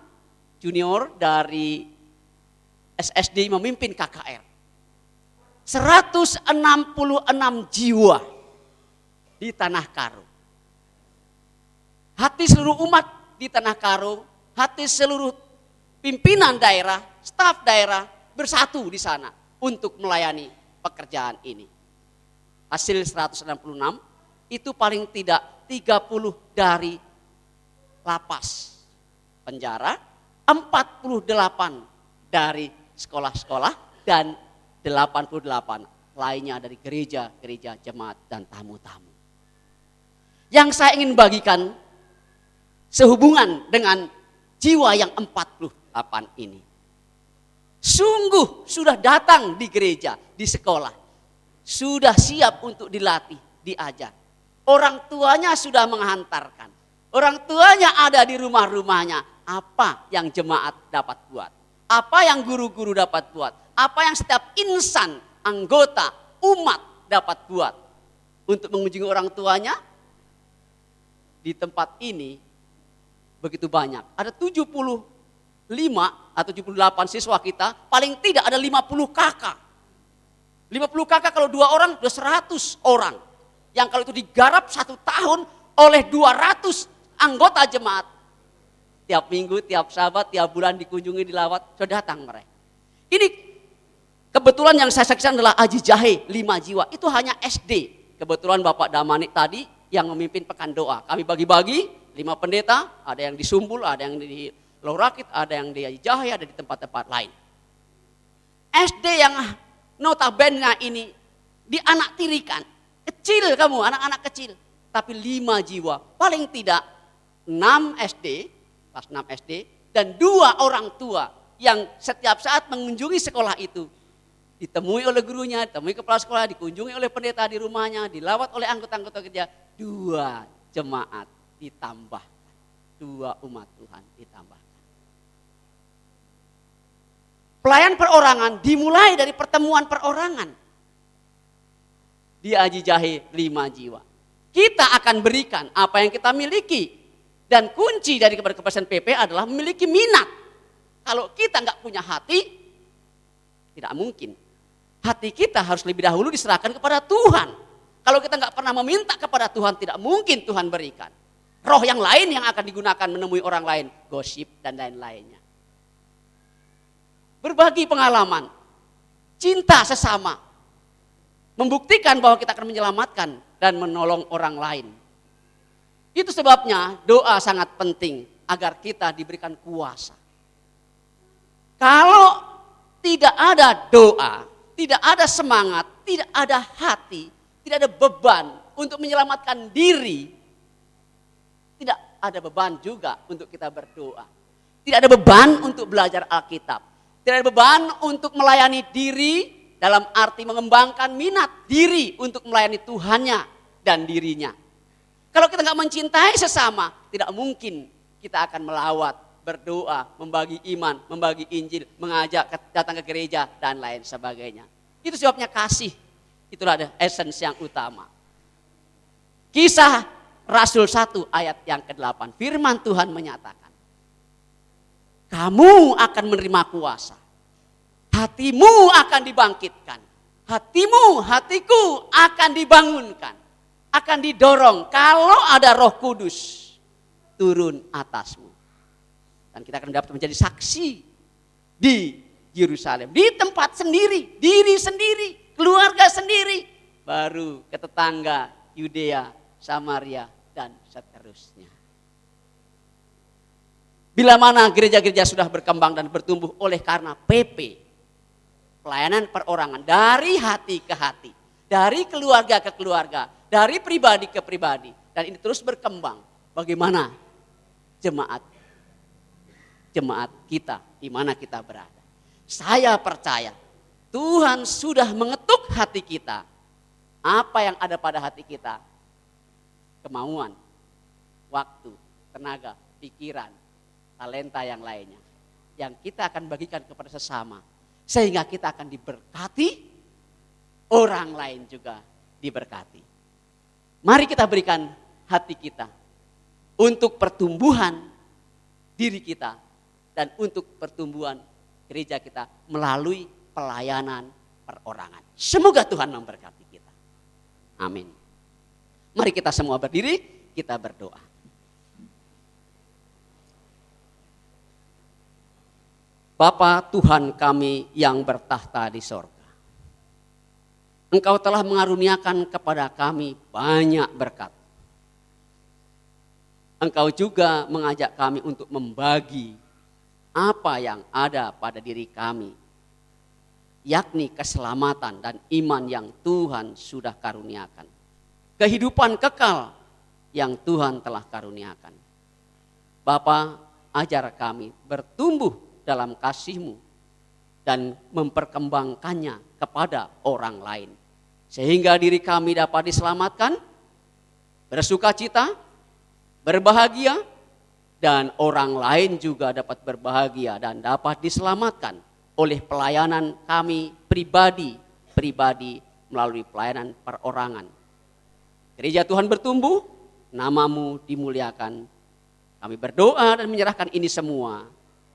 Junior dari SSD memimpin KKR. 166 jiwa di Tanah Karo. Hati seluruh umat di Tanah Karo, hati seluruh pimpinan daerah, staf daerah bersatu di sana untuk melayani pekerjaan ini. Hasil 166 itu paling tidak 30 dari lapas penjara, 48 dari sekolah-sekolah, dan 88 lainnya dari gereja-gereja jemaat dan tamu-tamu. Yang saya ingin bagikan sehubungan dengan jiwa yang 48 ini. Sungguh sudah datang di gereja, di sekolah. Sudah siap untuk dilatih, diajar. Orang tuanya sudah menghantarkan. Orang tuanya ada di rumah-rumahnya. Apa yang jemaat dapat buat? Apa yang guru-guru dapat buat? Apa yang setiap insan, anggota, umat dapat buat? Untuk mengunjungi orang tuanya? Di tempat ini begitu banyak. Ada 75 atau 78 siswa kita, paling tidak ada 50 kakak. 50 kakak kalau 2 orang sudah 100 orang. Yang kalau itu digarap 1 tahun oleh 200 anggota jemaat. Tiap minggu, tiap sabat, tiap bulan dikunjungi, dilawat, sudah datang mereka. Ini kebetulan yang saya saksikan adalah Aji Jahe 5 jiwa. Itu hanya SD. Kebetulan Bapak Damanik tadi yang memimpin pekan doa. Kami bagi-bagi 5 pendeta, ada yang di Sumbul, ada yang di Lorakit, ada yang di Jahe, ada di tempat-tempat lain. SD yang notabene ini dianaktirikan, kecil kamu, anak-anak kecil, tapi 5 jiwa, paling tidak 6 SD, kelas 6 SD, dan 2 orang tua yang setiap saat mengunjungi sekolah itu, ditemui oleh gurunya, ditemui kepala sekolah, dikunjungi oleh pendeta di rumahnya, dilawat oleh anggota-anggota kerja, 2 jemaat ditambah, 2 umat Tuhan ditambah. Pelayan perorangan dimulai dari pertemuan perorangan. Di Aji Jahe 5 jiwa. Kita akan berikan apa yang kita miliki. Dan kunci dari keberkepasan PP adalah memiliki minat. Kalau kita nggak punya hati, tidak mungkin. Hati kita harus lebih dahulu diserahkan kepada Tuhan. Kalau kita nggak pernah meminta kepada Tuhan, tidak mungkin Tuhan berikan. Roh yang lain yang akan digunakan menemui orang lain, gosip dan lain-lainnya. Berbagi pengalaman, cinta sesama, membuktikan bahwa kita akan menyelamatkan dan menolong orang lain. Itu sebabnya doa sangat penting agar kita diberikan kuasa. Kalau tidak ada doa, tidak ada semangat, tidak ada hati, tidak ada beban untuk menyelamatkan diri, tidak ada beban juga untuk kita berdoa. Tidak ada beban untuk belajar Alkitab. Tidak ada beban untuk melayani diri dalam arti mengembangkan minat diri untuk melayani Tuhannya dan dirinya. Kalau kita nggak mencintai sesama, tidak mungkin kita akan melawat, berdoa, membagi iman, membagi Injil, mengajak datang ke gereja dan lain sebagainya. Itu sebabnya kasih. Itulah ada essence yang utama. Kisah Rasul 1 ayat yang ke-8. Firman Tuhan menyatakan, kamu akan menerima kuasa. Hatimu akan dibangkitkan. Hatiku akan dibangunkan. Akan didorong kalau ada Roh Kudus turun atasmu. Dan kita akan dapat menjadi saksi di Yerusalem, di tempat sendiri, diri sendiri, keluarga sendiri, baru ke tetangga, Yudea, Samaria, dan seterusnya. Bila mana gereja-gereja sudah berkembang dan bertumbuh oleh karena PP, pelayanan perorangan dari hati ke hati, dari keluarga ke keluarga, dari pribadi ke pribadi, dan ini terus berkembang. Bagaimana jemaat kita di mana kita berada? Saya percaya Tuhan sudah mengetuk hati kita. Apa yang ada pada hati kita? Kemauan, waktu, tenaga, pikiran, talenta yang lainnya. Yang kita akan bagikan kepada sesama. Sehingga kita akan diberkati, orang lain juga diberkati. Mari kita berikan hati kita untuk pertumbuhan diri kita dan untuk pertumbuhan gereja kita melalui pelayanan perorangan. Semoga Tuhan memberkati kita. Amin. Mari kita semua berdiri, kita berdoa. Bapa Tuhan kami yang bertahta di sorga, Engkau telah mengaruniakan kepada kami banyak berkat. Engkau juga mengajak kami untuk membagi apa yang ada pada diri kami, yakni keselamatan dan iman yang Tuhan sudah karuniakan. Kehidupan kekal yang Tuhan telah karuniakan. Bapa, ajar kami bertumbuh dalam kasih-Mu dan memperkembangkannya kepada orang lain. Sehingga diri kami dapat diselamatkan, bersukacita, berbahagia, dan orang lain juga dapat berbahagia dan dapat diselamatkan oleh pelayanan kami pribadi melalui pelayanan perorangan. Gereja Tuhan bertumbuh, nama-Mu dimuliakan. Kami berdoa dan menyerahkan ini semua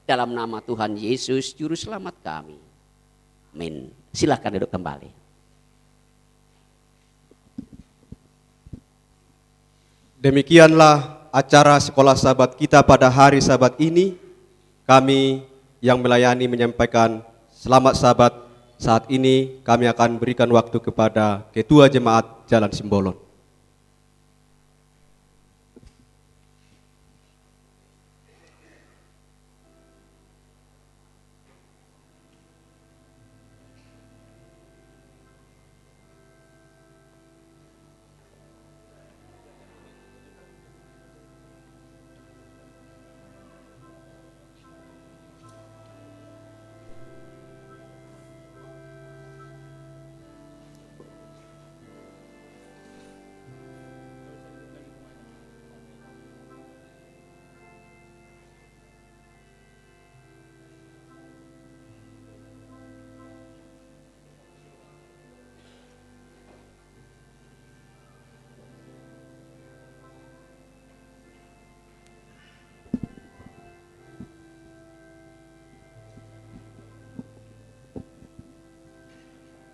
dalam nama Tuhan Yesus Juru Selamat kami. Amin. Silakan duduk kembali. Demikianlah acara sekolah sahabat kita pada hari Sabat ini. Kami yang melayani menyampaikan selamat sahabat. Saat ini kami akan berikan waktu kepada Ketua Jemaat Jalan Simbolon.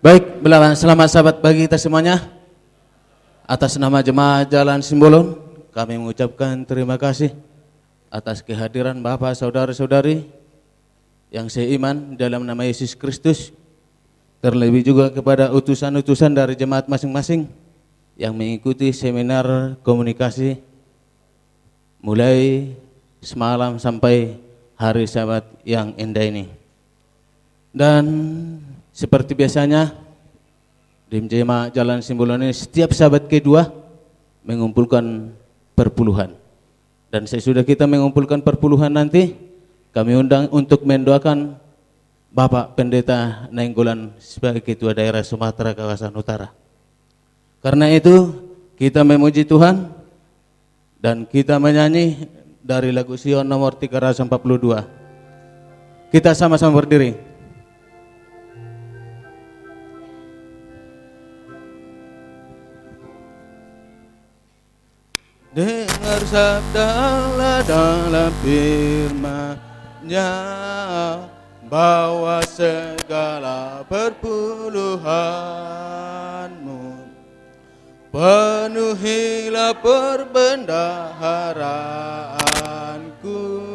Baik, selamat sahabat bagi kita semuanya. Atas nama Jemaat Jalan Simbolon, kami mengucapkan terima kasih atas kehadiran Bapak saudara-saudari yang seiman dalam nama Yesus Kristus. Terlebih juga kepada utusan-utusan dari jemaat masing-masing yang mengikuti seminar komunikasi mulai semalam sampai hari Sabat yang indah ini. Dan seperti biasanya, di Jemaat Jalan Simbolon ini setiap Sabat kedua mengumpulkan perpuluhan. Dan sesudah kita mengumpulkan perpuluhan nanti, kami undang untuk mendoakan Bapak Pendeta Nainggolan sebagai Ketua Daerah Sumatera Kawasan Utara. Karena itu, kita memuji Tuhan dan kita menyanyi dari lagu Sion nomor 342. Kita sama-sama berdiri. dengar sabda Allah dalam firman-Nya, bawa segala perpuluhanmu, penuhilah perbendaharaanku.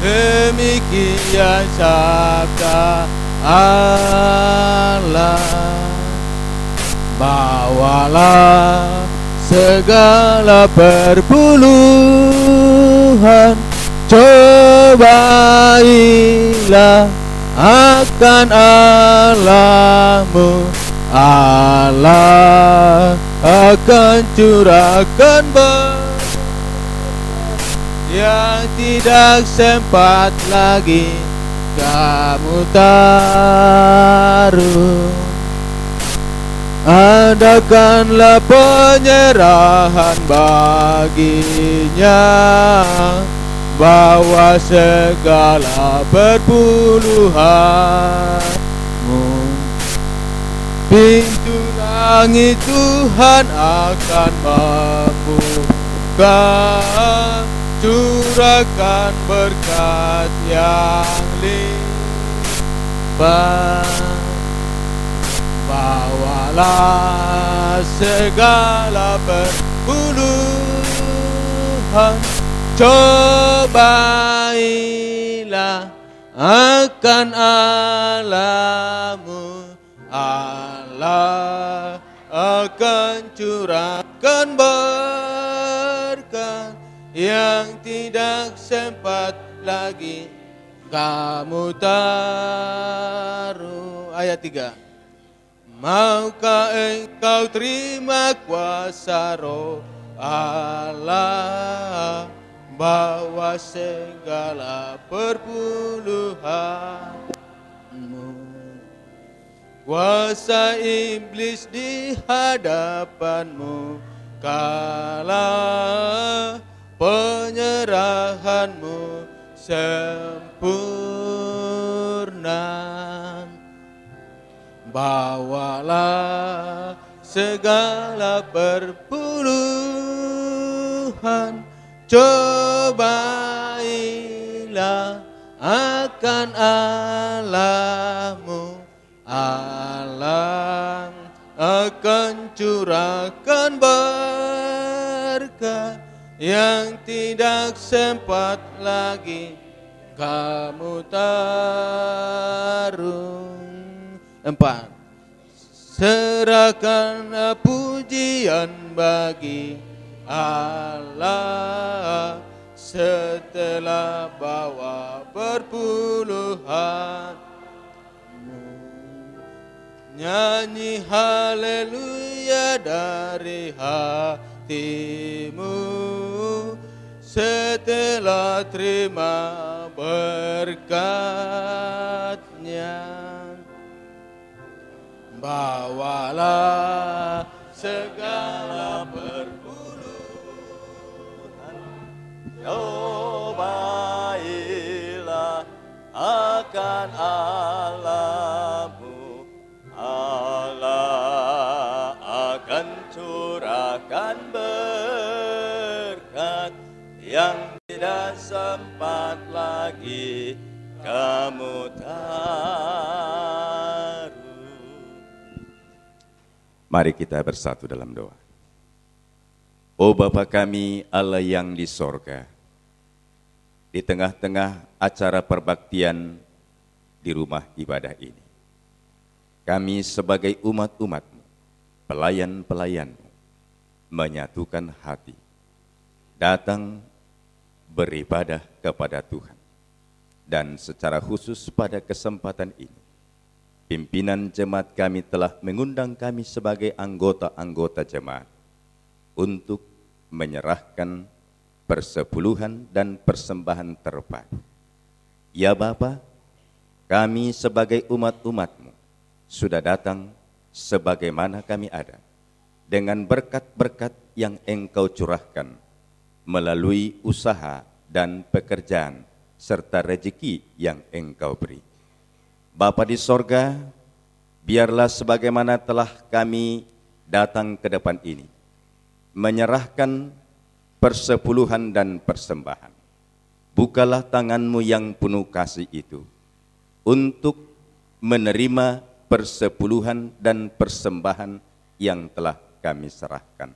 Demikian sabda Allah, bawalah segala perpuluhan, cobailah akan Allahmu, Allah akan curahkan berkat yang tidak sempat lagi kamu taruh. Adakanlah penyerahan baginya, bawa segala perpuluhanmu. Pintu langit Tuhan akan membuka, curahkan berkat yang limpah. Bawalah segala perpuluhan, cobailah akan Allahmu, Allah akan curahkan berkat yang tidak sempat lagi kamu taruh. Ayat 3. Maukah engkau terima kuasa Roh Allah, bawa segala perpuluhanmu. Kuasa iblis di hadapanmu, kala penyerahanmu sempurna. Bawalah segala perpuluhan, cobailah akan Allahmu, Allah akan curahkan berkat yang tidak sempat lagi kamu taruh. 4. Serahkan pujian bagi Allah setelah bawa perpuluhanmu. Nyanyi haleluya dari hatimu setelah terima berkat-Nya. Bawalah segala perpuluhan, cobailah akan Allahmu, Allah akan curahkan berkat yang tidak sempat lagi kamu taruh. Mari kita bersatu dalam doa. Oh Bapa kami Allah yang di sorga, di tengah-tengah acara perbaktian di rumah ibadah ini, kami sebagai umat-umat-Mu, pelayan-pelayan-Mu, menyatukan hati, datang beribadah kepada Tuhan. Dan secara khusus pada kesempatan ini, pimpinan jemaat kami telah mengundang kami sebagai anggota-anggota jemaat untuk menyerahkan persepuluhan dan persembahan terbaik. Ya Bapa, kami sebagai umat-umat-Mu sudah datang sebagaimana kami ada, dengan berkat-berkat yang Engkau curahkan melalui usaha dan pekerjaan serta rezeki yang Engkau beri. Bapa di sorga, biarlah sebagaimana telah kami datang ke depan ini, menyerahkan persepuluhan dan persembahan. Bukalah tanganmu yang penuh kasih itu untuk menerima persepuluhan dan persembahan yang telah kami serahkan.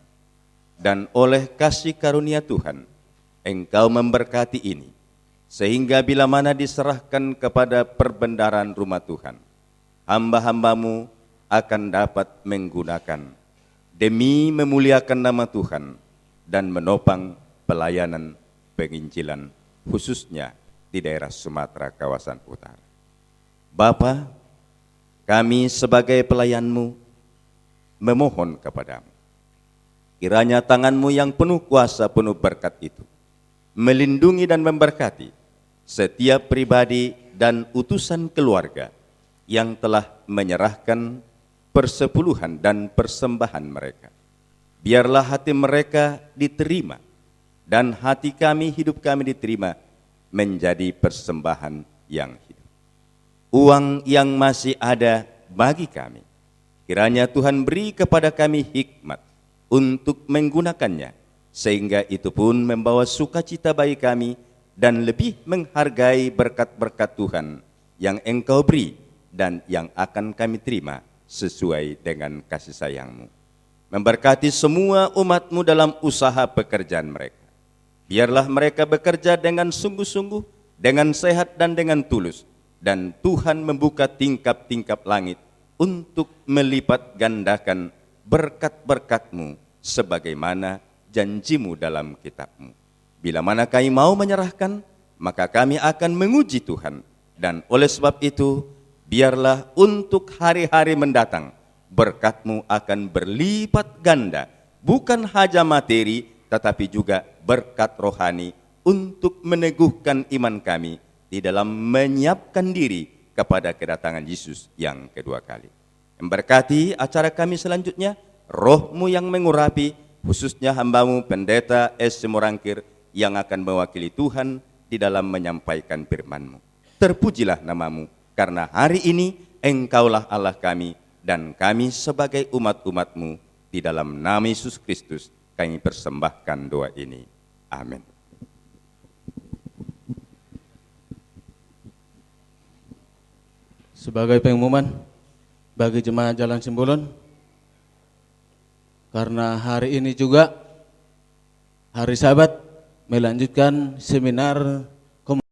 Dan oleh kasih karunia Tuhan, engkau memberkati ini, sehingga bila mana diserahkan kepada perbendaharaan rumah Tuhan, hamba-hambamu akan dapat menggunakan demi memuliakan nama Tuhan dan menopang pelayanan penginjilan khususnya di daerah Sumatera kawasan utara. Bapa, kami sebagai pelayanmu memohon kepadamu, kiranya tanganmu yang penuh kuasa, penuh berkat itu melindungi dan memberkati setiap pribadi dan utusan keluarga yang telah menyerahkan persepuluhan dan persembahan mereka. Biarlah hati mereka diterima dan hati kami, hidup kami diterima menjadi persembahan yang hidup. Uang yang masih ada bagi kami, kiranya Tuhan beri kepada kami hikmat untuk menggunakannya, sehingga itu pun membawa sukacita bagi kami dan lebih menghargai berkat-berkat Tuhan yang Engkau beri dan yang akan kami terima sesuai dengan kasih sayang-Mu. Memberkati semua umat-Mu dalam usaha pekerjaan mereka. Biarlah mereka bekerja dengan sungguh-sungguh, dengan sehat dan dengan tulus. Dan Tuhan membuka tingkap-tingkap langit untuk melipat gandakan berkat-berkat-Mu sebagaimana janji-Mu dalam kitab-Mu. Bila mana kami mau menyerahkan, maka kami akan menguji Tuhan. Dan oleh sebab itu, biarlah untuk hari-hari mendatang, berkat-Mu akan berlipat ganda, bukan hanya materi, tetapi juga berkat rohani untuk meneguhkan iman kami di dalam menyiapkan diri kepada kedatangan Yesus yang kedua kali. Memberkati acara kami selanjutnya, Roh-Mu yang mengurapi, khususnya hamba-Mu Pendeta S. Simorangkir yang akan mewakili Tuhan di dalam menyampaikan firman-Mu. Terpujilah nama-Mu, karena hari ini Engkaulah Allah kami, dan kami sebagai umat-umat-Mu, di dalam nama Yesus Kristus kami persembahkan doa ini. Amin. Sebagai pengumuman bagi jemaat Jalan Simbolon, karena hari ini juga hari Sabat melanjutkan seminar